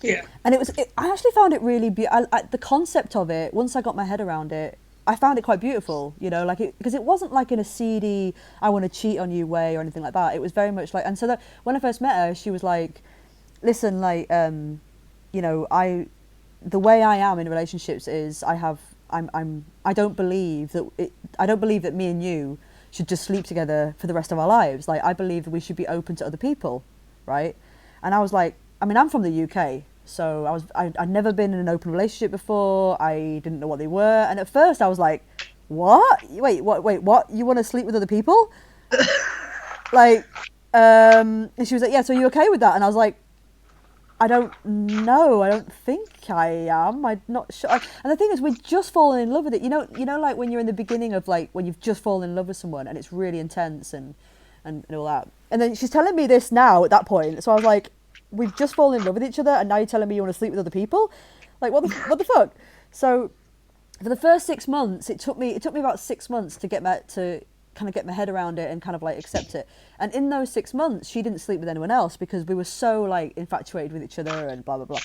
Yeah.
And I actually found it really the concept of it, once I got my head around it, I found it quite beautiful, you know, like because it wasn't like in a seedy, I want to cheat on you way or anything like that. It was very much like, and so that when I first met her, she was like, listen, like, you know, the way I am in relationships is I don't believe that me and you should just sleep together for the rest of our lives. Like, I believe that we should be open to other people, right? And I was like, I mean, I'm from the UK, so I'd never been in an open relationship before. I didn't know what they were, and at first I was like, what? Wait, what? You want to sleep with other people? Like, and she was like, yeah. So are you okay with that? And I was like, I don't know. I don't think I am. I'm not sure. And the thing is, we're just falling in love with it. You know, like when you're in the beginning of like when you've just fallen in love with someone and it's really intense and all that. And then she's telling me this now at that point. So I was like, we've just fallen in love with each other, and now you're telling me you want to sleep with other people? Like, what the fuck? So for the first 6 months, it took me about 6 months to get my head around it and kind of like accept it. And in those 6 months, she didn't sleep with anyone else because we were so like infatuated with each other and blah blah blah.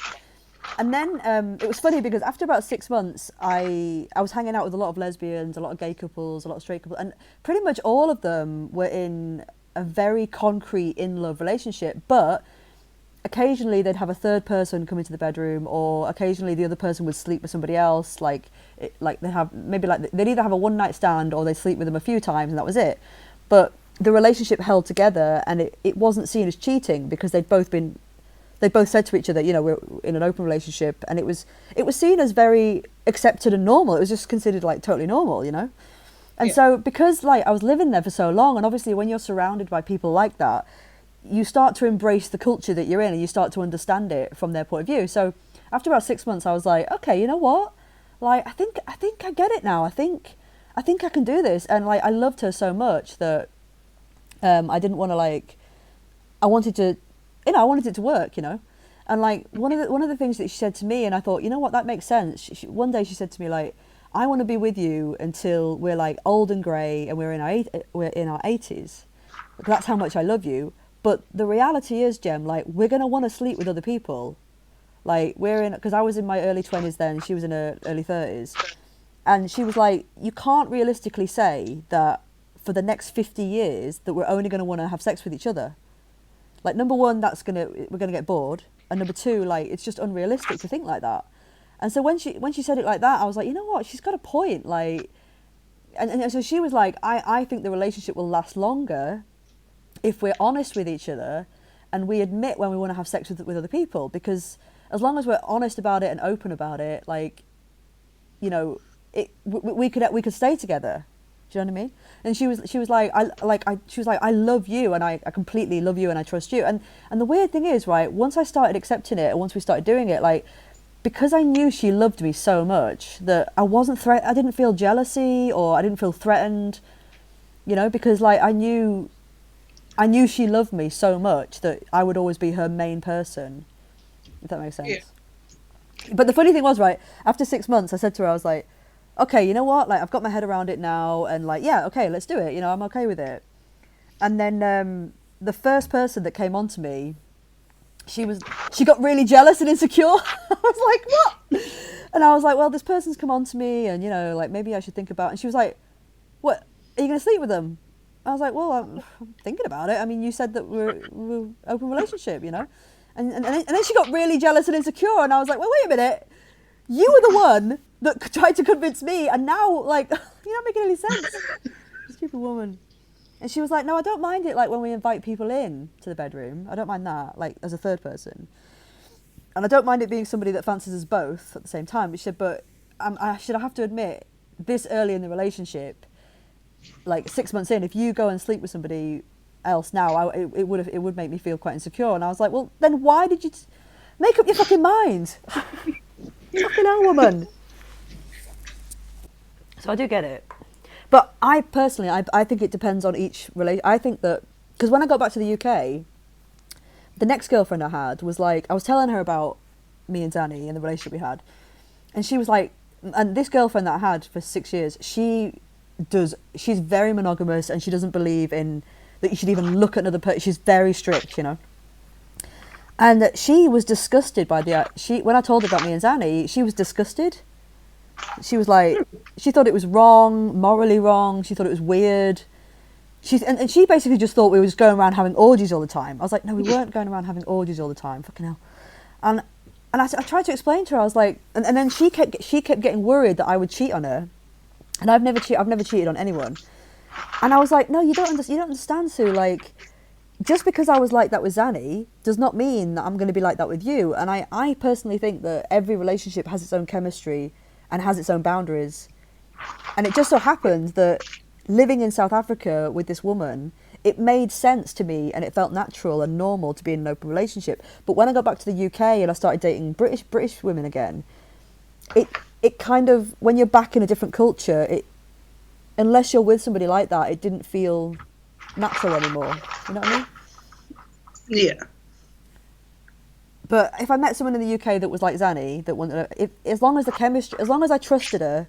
And then it was funny because after about 6 months, I was hanging out with a lot of lesbians, a lot of gay couples, a lot of straight couples, and pretty much all of them were in a very concrete in love relationship. But occasionally they'd have a third person come into the bedroom, or occasionally the other person would sleep with somebody else. Like they have maybe like they'd either have a one night stand or they'd sleep with them a few times, and that was it. But the relationship held together, and it wasn't seen as cheating because they both said to each other, you know, we're in an open relationship, and it was seen as very accepted and normal. It was just considered like totally normal, you know. And so because like I was living there for so long, and obviously when you're surrounded by people like that, you start to embrace the culture that you're in, and you start to understand it from their point of view. So after about 6 months, I was like, okay, you know what? Like, I think I get it now. I think I can do this. And like, I loved her so much that I didn't want to like, I wanted it to work, you know. And like one of the things that she said to me, and I thought, you know what, that makes sense. One day she said to me like, I want to be with you until we're like old and grey and we're in our 80s. That's how much I love you. But the reality is, Jem, like, we're going to want to sleep with other people. Like, because I was in my early 20s then, she was in her early 30s. And she was like, you can't realistically say that for the next 50 years that we're only going to want to have sex with each other. Like, number one, we're going to get bored. And number two, like, it's just unrealistic to think like that. And so when she said it like that, I was like, you know what, she's got a point. Like, and so she was like, I think the relationship will last longer if we're honest with each other and we admit when we want to have sex with other people, because as long as we're honest about it and open about it, like, you know, we could stay together. Do you know what I mean? And she was like, I love you, and I completely love you, and I trust you. And the weird thing is, right, once I started accepting it and once we started doing it, like, because I knew she loved me so much that I didn't feel jealousy or I didn't feel threatened, you know, because like I knew she loved me so much that I would always be her main person, if that makes sense. Yeah. But the funny thing was, right, after 6 months, I said to her, I was like, okay, you know what? Like, I've got my head around it now, and like, yeah, okay, let's do it. You know, I'm okay with it. And then the first person that came on to me, she got really jealous and insecure. I was like, what? And I was like, well, this person's come on to me, and, you know, like, maybe I should think about it. And she was like, what, are you going to sleep with them? I was like, well, I'm thinking about it. I mean, you said that we're open relationship, you know? And then she got really jealous and insecure, and I was like, well, wait a minute. You were the one that tried to convince me, and now, like, you're not making any sense. Stupid woman. And she was like, no, I don't mind it, like, when we invite people in to the bedroom. I don't mind that, like, as a third person. And I don't mind it being somebody that fancies us both at the same time. But she said, but I have to admit, this early in the relationship, like 6 months in, if you go and sleep with somebody else now, it would make me feel quite insecure. And I was like, well, then why did you make up your fucking mind? Fucking hell, woman. So I do get it. But I personally, I think it depends on each relation. I think that, because when I got back to the UK, the next girlfriend I had was like, I was telling her about me and Danny and the relationship we had. And she was like, and this girlfriend that I had for 6 years, she's very monogamous, and she doesn't believe in that you should even look at another person. She's very strict, you know. And she was disgusted by when I told her about me and Danny, she was disgusted. She was like, she thought it was wrong, morally wrong. She thought it was weird. And she basically just thought we were just going around having orgies all the time. I was like, no, we weren't going around having orgies all the time. Fucking hell. And I tried to explain to her. I was like, and then she kept getting worried that I would cheat on her. And I've never cheated on anyone. And I was like, no, you don't understand, Sue. Like, just because I was like that with Zanny does not mean that I'm going to be like that with you. And I personally think that every relationship has its own chemistry and has its own boundaries. And it just so happened that living in South Africa with this woman, it made sense to me, and it felt natural and normal to be in an open relationship. But when I got back to the UK and I started dating British women again, it kind of, when you're back in a different culture, unless you're with somebody like that, it didn't feel natural anymore. You know what I mean?
Yeah.
But if I met someone in the UK that was like Zanny, that wanted, as long as I trusted her,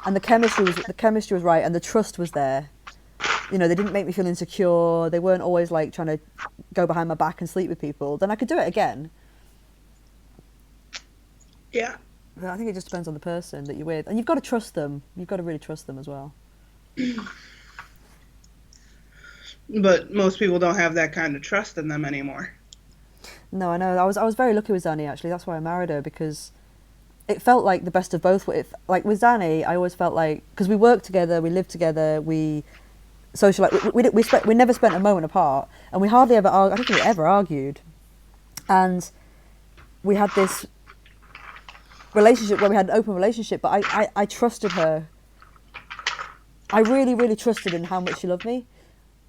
and the chemistry was right, and the trust was there, you know, they didn't make me feel insecure. They weren't always like trying to go behind my back and sleep with people. Then I could do it again.
Yeah.
But I think it just depends on the person that you're with, and you've got to trust them. You've got to really trust them as well.
But most people don't have that kind of trust in them anymore.
No, I know. I was very lucky with Zanny, actually. That's why I married her, because it felt like the best of both. Like with Zanny, I always felt like, because we worked together, we lived together, we socialized. We never spent a moment apart, and we hardly ever. I don't think we ever argued. And we had this relationship where we had an open relationship, but I trusted her. I really, really trusted in how much she loved me,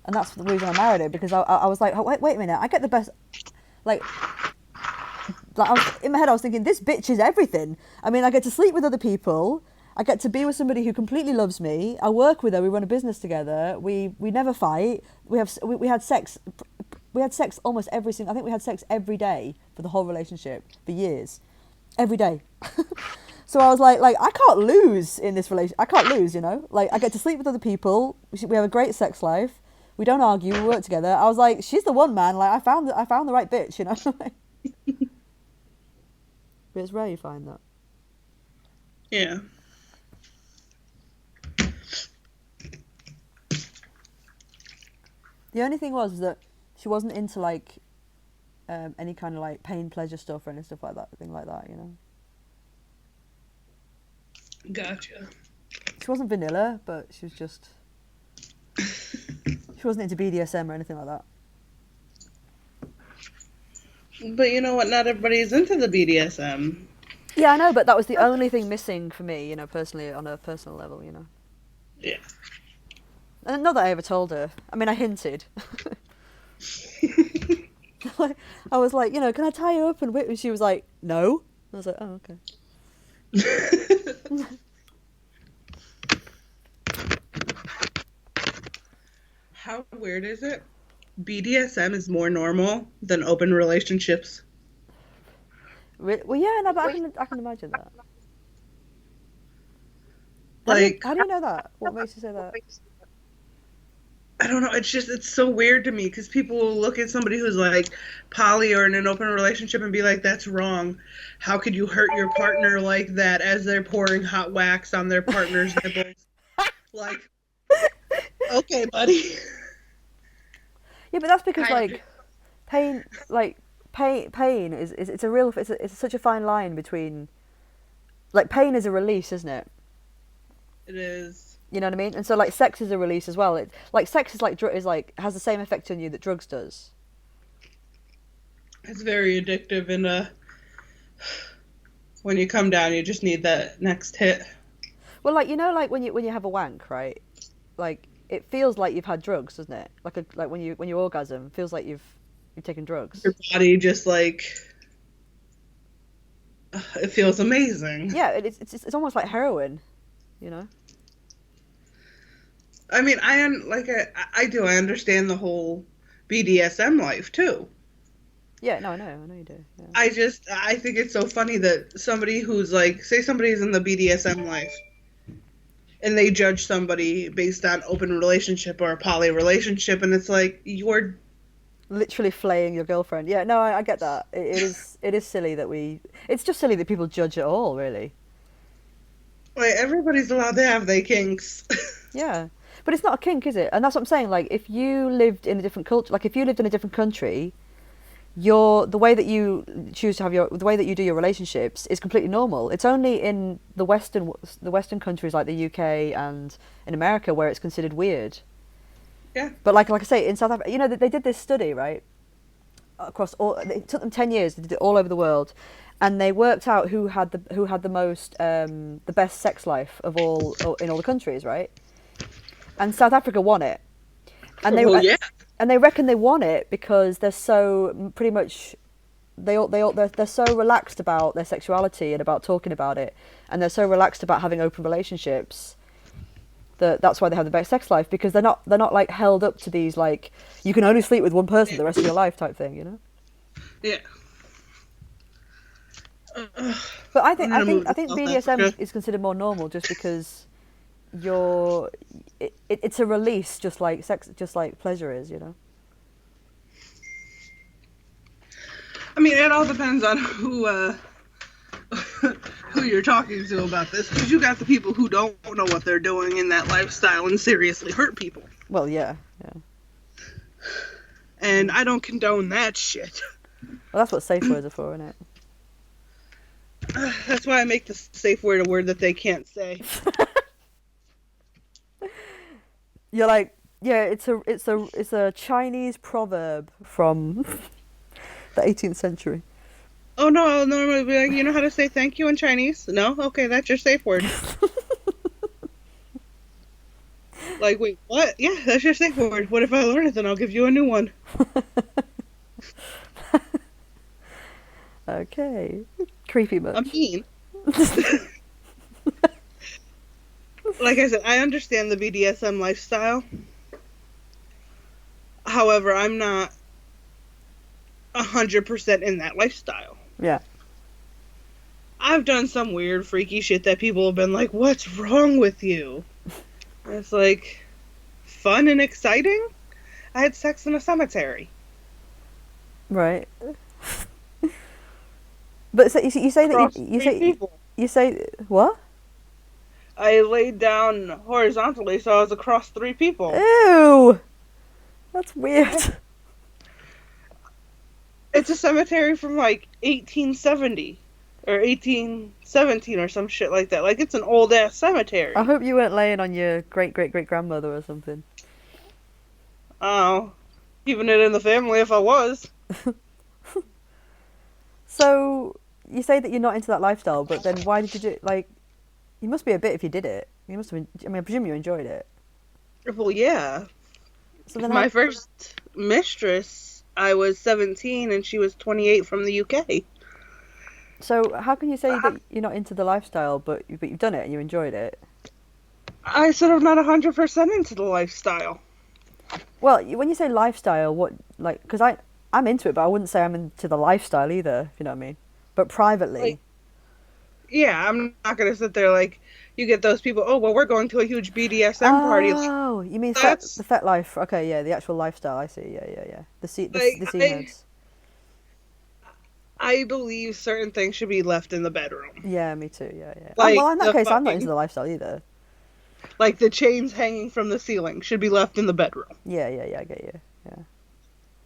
and that's the reason I married her, because I was like, oh, wait a minute, I get the best. Like in my head, I was thinking, this bitch is everything. I mean, I get to sleep with other people. I get to be with somebody who completely loves me. I work with her. We run a business together. We never fight. We had sex. We had sex almost every single. I think we had sex every day for the whole relationship for years, every day. So I was like I can't lose in this relationship. I can't lose, you know. Like, I get to sleep with other people. We have a great sex life. We don't argue. We work together. I was like, she's the one, man. Like, I found the right bitch, you know. But it's rare you find that.
Yeah.
The only thing was that she wasn't into like any kind of like pain pleasure stuff or any stuff like that, thing like that, you know.
Gotcha.
She wasn't vanilla, but she was just. She wasn't into BDSM or anything like that.
But you know what? Not everybody's into the BDSM.
Yeah, I know, but that was the only thing missing for me, you know, personally, on a personal level, you know.
Yeah.
And not that I ever told her. I mean, I hinted. I was like, you know, can I tie you up and whip? And she was like, no. I was like, oh, okay.
How weird is it? BDSM is more normal than open relationships.
Well, yeah, no, but I can imagine that.
Like,
how do you know that? What makes you say that?
I don't know. It's so weird to me, because people will look at somebody who's like poly or in an open relationship and be like, that's wrong. How could you hurt your partner like that as they're pouring hot wax on their partner's nipples? Like, okay, buddy.
Yeah, but that's because pain is it's such a fine line between, like, pain is a release, isn't it?
It is.
You know what I mean? And so, like, sex is a release as well. Sex is has the same effect on you that drugs does.
It's very addictive, and when you come down, you just need that next hit.
Well, like, you know, like when you have a wank, right? Like, it feels like you've had drugs, doesn't it? Like when you orgasm, it feels like you've taken drugs.
Your body just like it feels amazing.
Yeah, it's almost like heroin, you know.
I mean, I do. I understand the whole BDSM life too.
Yeah, no, I know you do. Yeah.
I think it's so funny that somebody who's like, say somebody's in the BDSM life, and they judge somebody based on open relationship or a poly relationship, and it's like you're
Literally flaying your girlfriend. Yeah, no, I get that. It is silly that it's just silly that people judge at all, really.
like everybody's allowed to have their kinks.
Yeah, but it's not a kink, is it? And that's what I'm saying. Like, if you lived in a different culture, like if you lived in a different country, the way that you choose to have the way that you do your relationships is completely normal. It's only in the Western countries like the UK and in America where it's considered weird.
Yeah.
But like I say, in South Africa, you know, they did this study, right? Across all, it took them 10 years. They did it all over the world, and they worked out who had the most the best sex life of all in all the countries, right? And South Africa won it, and
Yeah.
and they reckon they won it because they're so pretty much they're so relaxed about their sexuality and about talking about it, and they're so relaxed about having open relationships. That's why they have the best sex life, because they're not like held up to these like you can only sleep with one person the rest of your life type thing, you know.
Yeah.
But I think BDSM is considered more normal just because it's a release, just like sex, just like pleasure is, you know.
I mean, it all depends on who you're talking to about this, because you got the people who don't know what they're doing in that lifestyle and seriously hurt people.
Well, yeah.
And I don't condone that shit.
Well, that's what safe words are for, isn't it?
That's why I make the safe word a word that they can't say.
You're like, yeah, it's a Chinese proverb from the 18th century.
Oh no, I'll normally be like, you know how to say thank you in Chinese? No? Okay, that's your safe word. Like, wait, what? Yeah, that's your safe word. What if I learn it? Then I'll give you a new one.
Okay. Creepy much.
I'm mean. Like I said, I understand the BDSM lifestyle. However, I'm not 100% in that lifestyle.
Yeah.
I've done some weird, freaky shit that people have been like, what's wrong with you? And it's like, fun and exciting? I had sex in a cemetery.
Right. But so you say that you say what?
I laid down horizontally, so I was across 3 people.
Ew. That's weird.
It's a cemetery from like 1870 or 1817 or some shit like that. Like, it's an old ass cemetery.
I hope you weren't laying on your great grandmother or something.
Oh, keeping it in the family if I was.
So you say that you're not into that lifestyle, but then why did you do it? Like, you must be a bit if you did it. You must have. I presume you enjoyed it.
Well, yeah.
So then
My first mistress, I was 17 and she was 28 from the UK.
So how can you say that you're not into the lifestyle, but you've done it and you enjoyed it?
I said I'm not 100% into the lifestyle.
Well, when you say lifestyle, what, like, because I'm into it, but I wouldn't say I'm into the lifestyle either, if you know what I mean. But privately.
Like, yeah, I'm not going to sit there like, you get those people, oh, well, we're going to a huge BDSM party.
Oh, you mean the fet life. Okay, yeah, the actual lifestyle, I see, yeah. The scene heads.
I believe certain things should be left in the bedroom.
Yeah, me too, yeah.
Like,
well, in that case, I'm not into the lifestyle either.
Like the chains hanging from the ceiling should be left in the bedroom.
Yeah, I get you, yeah.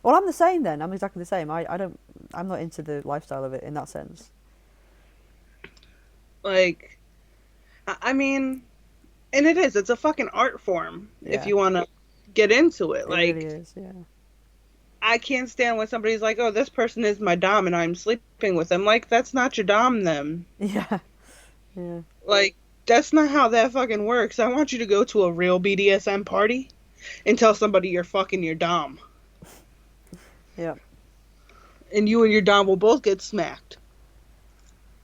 Well, I'm the same then. I'm exactly the same. I'm not into the lifestyle of it in that sense.
Like, I mean, and it's a fucking art form if you want to get into it. Like,
it really is, yeah.
I can't stand when somebody's like, oh, this person is my dom and I'm sleeping with them. Like, that's not your dom then.
Yeah.
Like, that's not how that fucking works. I want you to go to a real BDSM party. and tell somebody you're fucking your dom.
Yeah.
And you and your dom will both get smacked.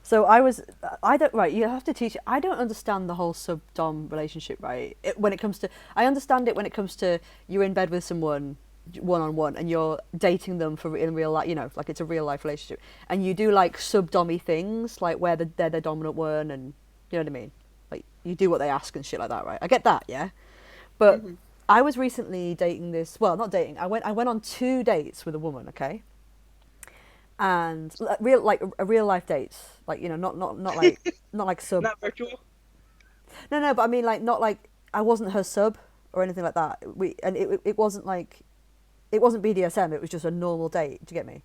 So right, you have to teach, I don't understand the whole sub-dom relationship, right? I understand it when it comes to you're in bed with someone one-on-one and you're dating them in real life, like it's a real life relationship. And you do like sub-dommy things, like where they're the dominant one and, you know what I mean? Like you do what they ask and shit like that, right? I get that, yeah? But I was recently dating not dating, I went on 2 dates with a woman, okay? And real life dates, like not like sub.
Not virtual.
No, but I mean like not like I wasn't her sub or anything like that. It wasn't BDSM. It was just a normal date. Do you get me?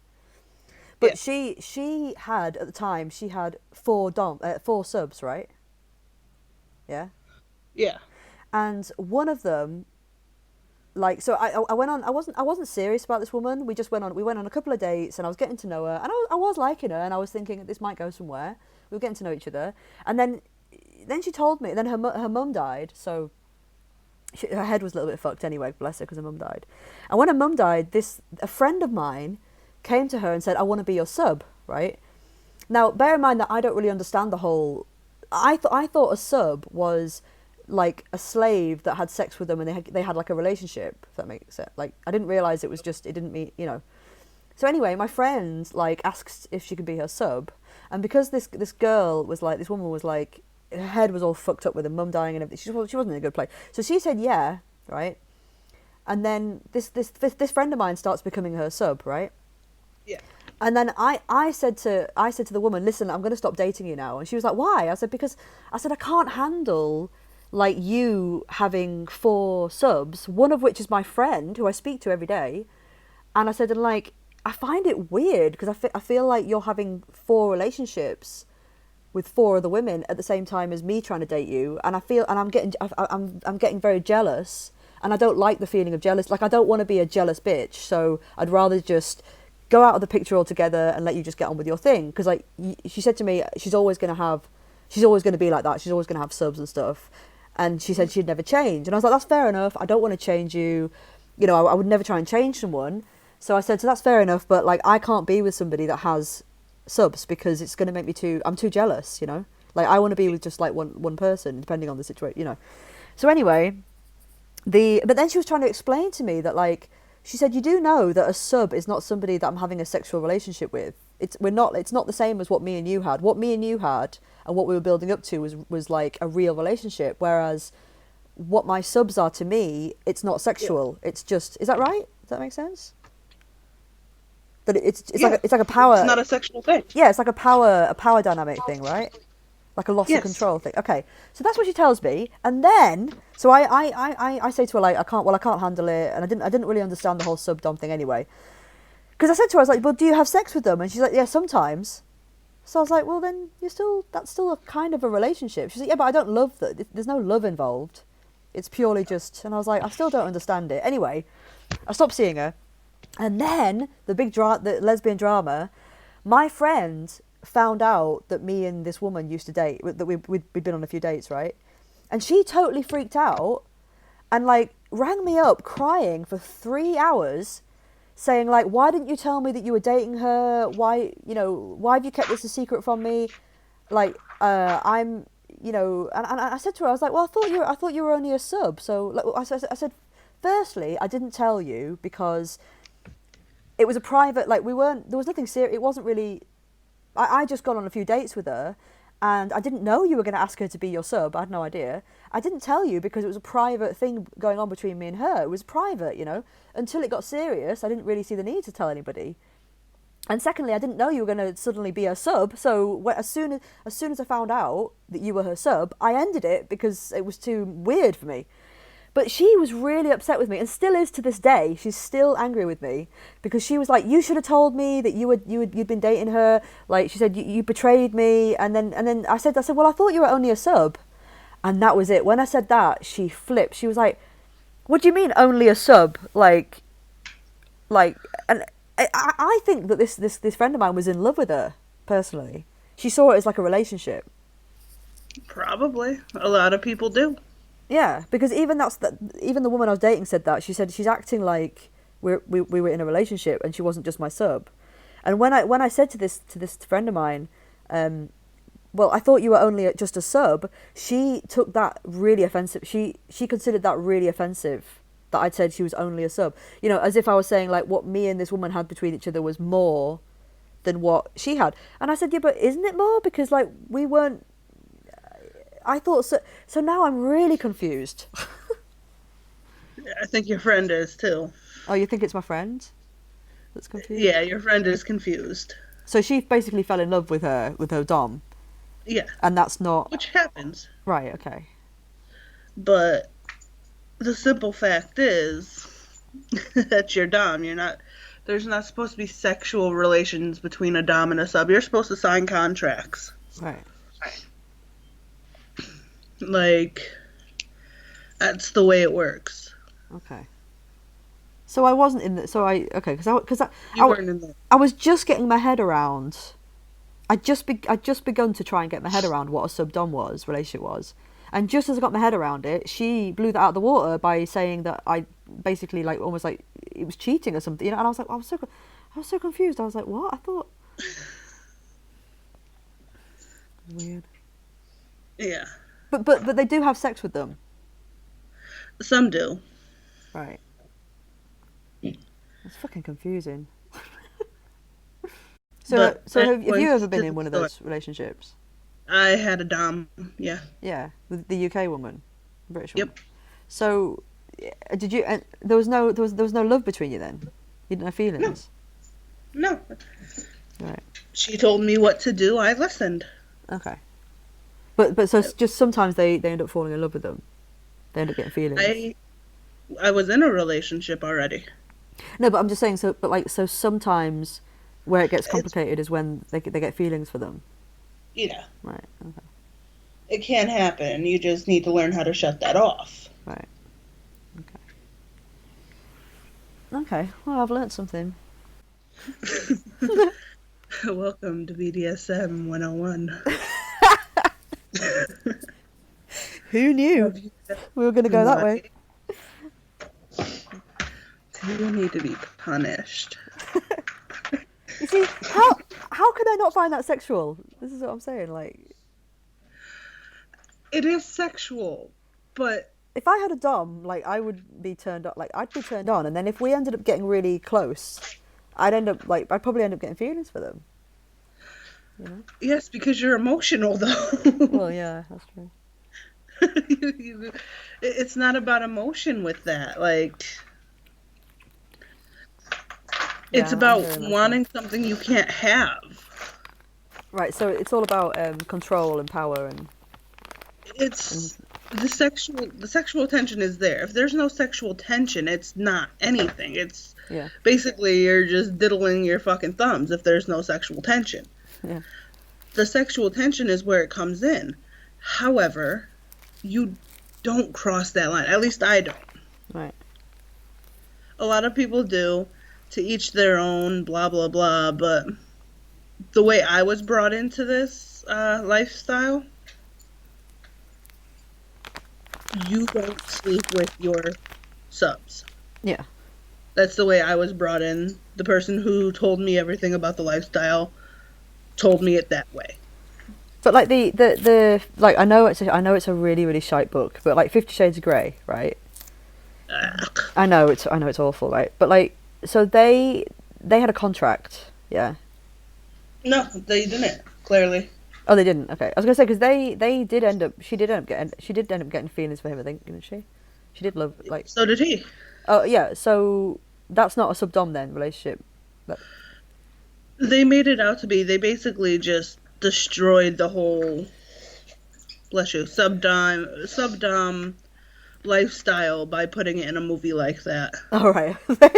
But yeah. She had at the time 4 subs, right? Yeah.
Yeah.
And one of them. Like, so I went on. I wasn't serious about this woman. We went on a couple of dates, and I was getting to know her, and I was liking her, and I was thinking this might go somewhere. We were getting to know each other, and then she told me. Then her mum died, so her head was a little bit fucked anyway. Bless her, because her mum died. And when her mum died, a friend of mine came to her and said, "I want to be your sub." Right? Now, bear in mind that I don't really understand the whole. I thought a sub was like a slave that had sex with them and they had like a relationship, if that makes sense. Like I didn't realize it didn't mean, So anyway, my friend like asked if she could be her sub, and because this woman was like, her head was all fucked up with her mum dying and everything, she wasn't in a good place. So she said yeah, right? And then this friend of mine starts becoming her sub, right?
Yeah.
And then I said to the woman, listen, I'm going to stop dating you now. And she was like, why? I said, because I can't handle like you having 4 subs, one of which is my friend who I speak to every day. And I said, and like, I find it weird because I feel like you're having 4 relationships with 4 other women at the same time as me trying to date you. And I'm getting very jealous, and I don't like the feeling of jealous. Like I don't want to be a jealous bitch. So I'd rather just go out of the picture altogether and let you just get on with your thing. Because like she said to me, she's always going to be like that. She's always going to have subs and stuff. And she said she'd never change. And I was like, that's fair enough. I don't want to change you. I would never try and change someone. So I said, so that's fair enough. But like, I can't be with somebody that has subs because it's going to make me I'm too jealous, Like I want to be with just like one person, depending on the situation, So anyway, but then she was trying to explain to me that like, she said, you do know that a sub is not somebody that I'm having a sexual relationship with. It's not the same as what me and you had. What me and you had and what we were building up to was like a real relationship. Whereas what my subs are to me, it's not sexual. Yeah. It's just, is that right? Does that make sense? That it's like a power.
It's not a sexual thing.
Yeah, it's like a power dynamic thing, right? Like a loss of control thing. Okay, so that's what she tells me, and then so I say to her like I can't handle it, and I didn't really understand the whole sub dom thing anyway. Because I said to her, I was like, well, do you have sex with them? And she's like, yeah, sometimes. So I was like, well, then that's still a kind of a relationship. She's like, yeah, but I don't love that. There's no love involved. It's purely just, and I was like, I still don't understand it. Anyway, I stopped seeing her. And then the lesbian drama, my friend found out that me and this woman used to date, that we'd been on a few dates, right? And she totally freaked out and like rang me up crying for 3 hours, saying like, why didn't you tell me that you were dating her? Why have you kept this a secret from me? Like, and I said to her, I was like, well, I thought you were only a sub. So like, I said, firstly, I didn't tell you because it was a private, like there was nothing serious. It wasn't really, I just gone on a few dates with her and I didn't know you were going to ask her to be your sub. I had no idea. I didn't tell you because it was a private thing going on between me and her. It was private, until it got serious. I didn't really see the need to tell anybody. And secondly, I didn't know you were going to suddenly be her sub. So as soon as I found out that you were her sub, I ended it because it was too weird for me. But she was really upset with me, and still is to this day. She's still angry with me because she was like, "You should have told me that you'd been dating her." Like she said, "You betrayed me." And then I said, "Well, I thought you were only a sub," and that was it. When I said that, she flipped. She was like, "What do you mean only a sub?" Like, and I think that this friend of mine was in love with her personally. She saw it as like a relationship.
Probably, a lot of people do.
Yeah, because even even the woman I was dating said that. She said she's acting like we were in a relationship and she wasn't just my sub. And when I said to this friend of mine, well, I thought you were only just a sub. She took that really offensive. She considered that really offensive that I'd said she was only a sub. You know, as if I was saying like what me and this woman had between each other was more than what she had. And I said, yeah, but isn't it more? Because like we weren't. I thought so. So now I'm really confused.
I think your friend is too.
Oh, you think it's my friend that's confused?
Yeah, your friend is confused.
So she basically fell in love with her dom,
Yeah,
and that's not
which happens.
right. Okay.
But the simple fact is that you're dom. You're not. There's not supposed to be sexual relations between a dom and a sub. You're supposed to sign contracts.
Right.
Like, that's the way it works.
Okay. So I wasn't in the. So I okay because
You weren't in there.
I was just getting my head around. I'd just begun to try and get my head around what a sub dom relationship was, and just as I got my head around it, she blew that out of the water by saying that I basically like almost like it was cheating or something, you know. And I was like, I was so confused. I was like, what? I thought weird.
Yeah,
But they do have sex with them,
some do.
right? It's fucking confusing. So have you ever been in one of those relationships?
I had a dom. Yeah.
Yeah, with the UK woman, British woman.
Yep.
So, did you? There was no love between you then. You didn't have feelings.
No.
Right.
She told me what to do. I listened.
Okay. But so just sometimes they end up falling in love with them. They end up getting feelings.
I was in a relationship already.
No, but I'm just saying. So sometimes where it gets complicated is when they get feelings for them.
Yeah.
Right. Okay.
It can happen. You just need to learn how to shut that off.
Right. Okay. Okay. Well, I've learnt something.
Welcome to BDSM 101.
Who knew we were going to go that way?
You need to be punished.
You see, how could I not find that sexual? This is what I'm saying. Like,
it is sexual, but
if I had a dom, like I would be turned on. Like I'd be turned on, and then if we ended up getting really close, I'd probably end up getting feelings for them. You know?
Yes, because you're emotional, though.
Well, yeah, that's true.
It's not about emotion with that. Like, it's about wanting something you can't have.
Right. So it's all about control and power, and
it's the sexual tension is there. If there's no sexual tension, it's not anything. It's basically you're just diddling your fucking thumbs if there's no sexual tension.
Yeah.
The sexual tension is where it comes in. However, you don't cross that line. At least I don't.
Right.
A lot of people do. To each their own, blah, blah, blah. But the way I was brought into this lifestyle, you don't sleep with your subs.
Yeah.
That's the way I was brought in. The person who told me everything about the lifestyle told me it that way.
But like the like I know it's a really really shite book, but like 50 Shades of Grey, right?
Ugh.
I know it's awful, right? But like so they had a contract, yeah.
No, they didn't. Clearly.
Oh, they didn't. Okay, I was gonna say because they did end up. She did end up getting feelings for him. I think, didn't she? She did love like.
So did he.
Oh yeah, so that's not a subdom then relationship.
They made it out to be. They basically just destroyed the whole. Bless you, subdom lifestyle by putting it in a movie like that.
All right.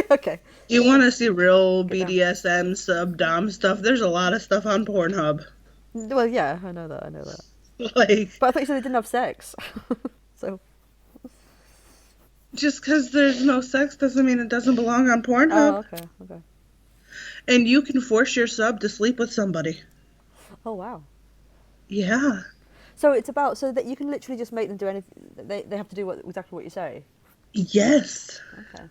Okay.
You want to see real BDSM subdom stuff? There's a lot of stuff on Pornhub.
Well, yeah, I know that.
Like,
but I thought you said they didn't have sex. So.
Just because there's no sex doesn't mean it doesn't belong on Pornhub.
Oh, okay.
And you can force your sub to sleep with somebody.
Oh wow.
Yeah.
So it's about so that you can literally just make them do anything. They have to do exactly what you say.
Yes.
Okay.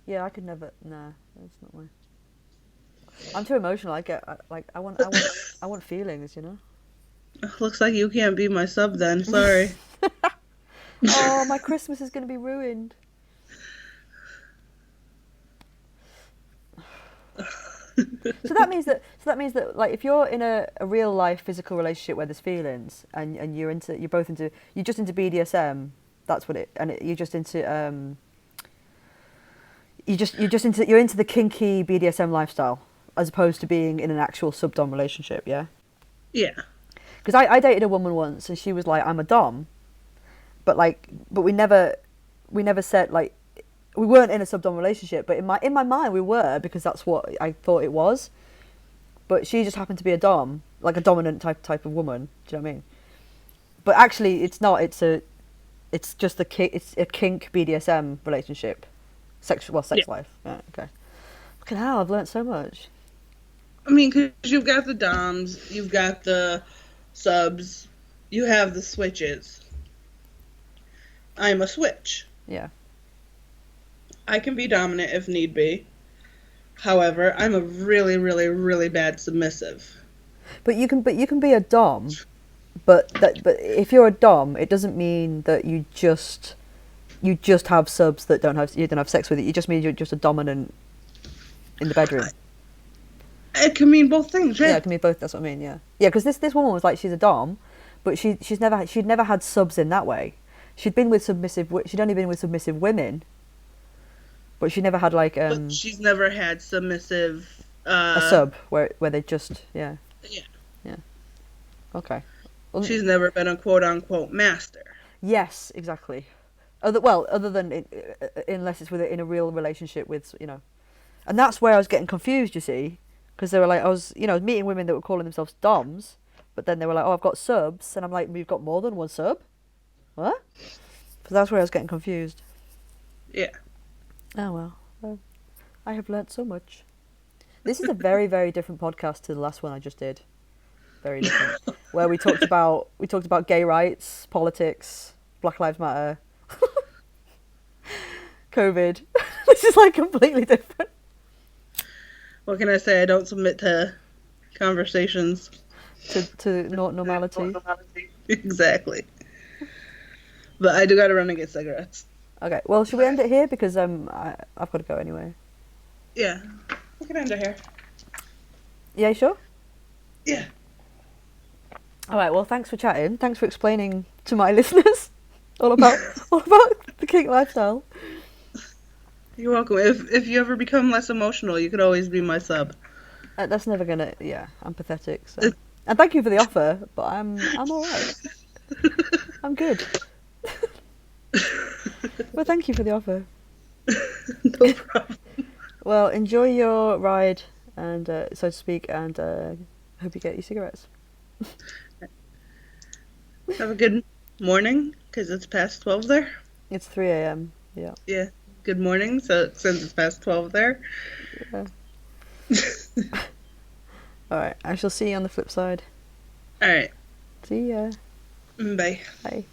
Yeah, I could never. Nah, that's not my. I'm too emotional. I want feelings, you know.
Looks like you can't be my sub then. Sorry.
Oh, my Christmas is going to be ruined. So that means that like if you're in a real life physical relationship where there's feelings and you're just into BDSM, that's what it and it, you're just into you're into the kinky BDSM lifestyle as opposed to being in an actual sub-dom relationship, yeah?
Yeah.
Because I dated a woman once and she was like, I'm a dom, but we never said like we weren't in a sub-dom relationship, but in my mind we were because that's what I thought it was. But she just happened to be a dom, like a dominant type of woman. Do you know what I mean? But actually, it's not. It's just it's a kink BDSM relationship, sex life. Yeah, okay. Fucking hell, I've learnt so much.
I mean, because you've got the doms, you've got the subs, you have the switches. I'm a switch.
Yeah.
I can be dominant if need be. However, I'm a really, really, really bad submissive.
But you can be a dom, but if you're a dom, it doesn't mean that you just have subs that you don't have sex with it. It just means you're just a dominant in the bedroom.
It can mean both things, yeah.
Yeah, it can mean both. That's what I mean. Yeah, yeah. Because this woman was like she's a dom, but she'd never had subs in that way. She'd only been with submissive women, but she never had like
But she's never had submissive
a sub where they just yeah. Okay. Well,
she's never been a quote unquote master.
Yes, exactly. Other than unless it's in a real relationship with and that's where I was getting confused. You see, because they were like I was meeting women that were calling themselves doms, but then they were like, oh, I've got subs, and I'm like, we've got more than one sub. What? So that's where I was getting confused.
Yeah.
Oh well, I have learnt so much. This is a very, very different podcast to the last one I just did. Very different. Where we talked about gay rights, politics, Black Lives Matter, COVID. This is like completely different.
What can I say? I don't submit to conversations.
To normality.
Exactly. But I do gotta run and get cigarettes.
Okay, well, should we end it here? Because I've got to go anyway.
Yeah. We can end it here.
Yeah, you sure?
Yeah.
All right, well, thanks for chatting. Thanks for explaining to my listeners all about the kink lifestyle.
You're welcome. If you ever become less emotional, you could always be my sub.
That's never gonna. Yeah, I'm pathetic. So. And thank you for the offer, but I'm all right. I'm good. Well, thank you for the offer.
No problem.
Well, enjoy your ride, and so to speak, and hope you get your cigarettes.
Have a good morning, because it's past 12 there.
It's 3 a.m. Yeah.
Yeah. Good morning, so since it's past 12 there.
Yeah. All right. I shall see you on the flip side.
All right.
See ya.
Bye.
Bye.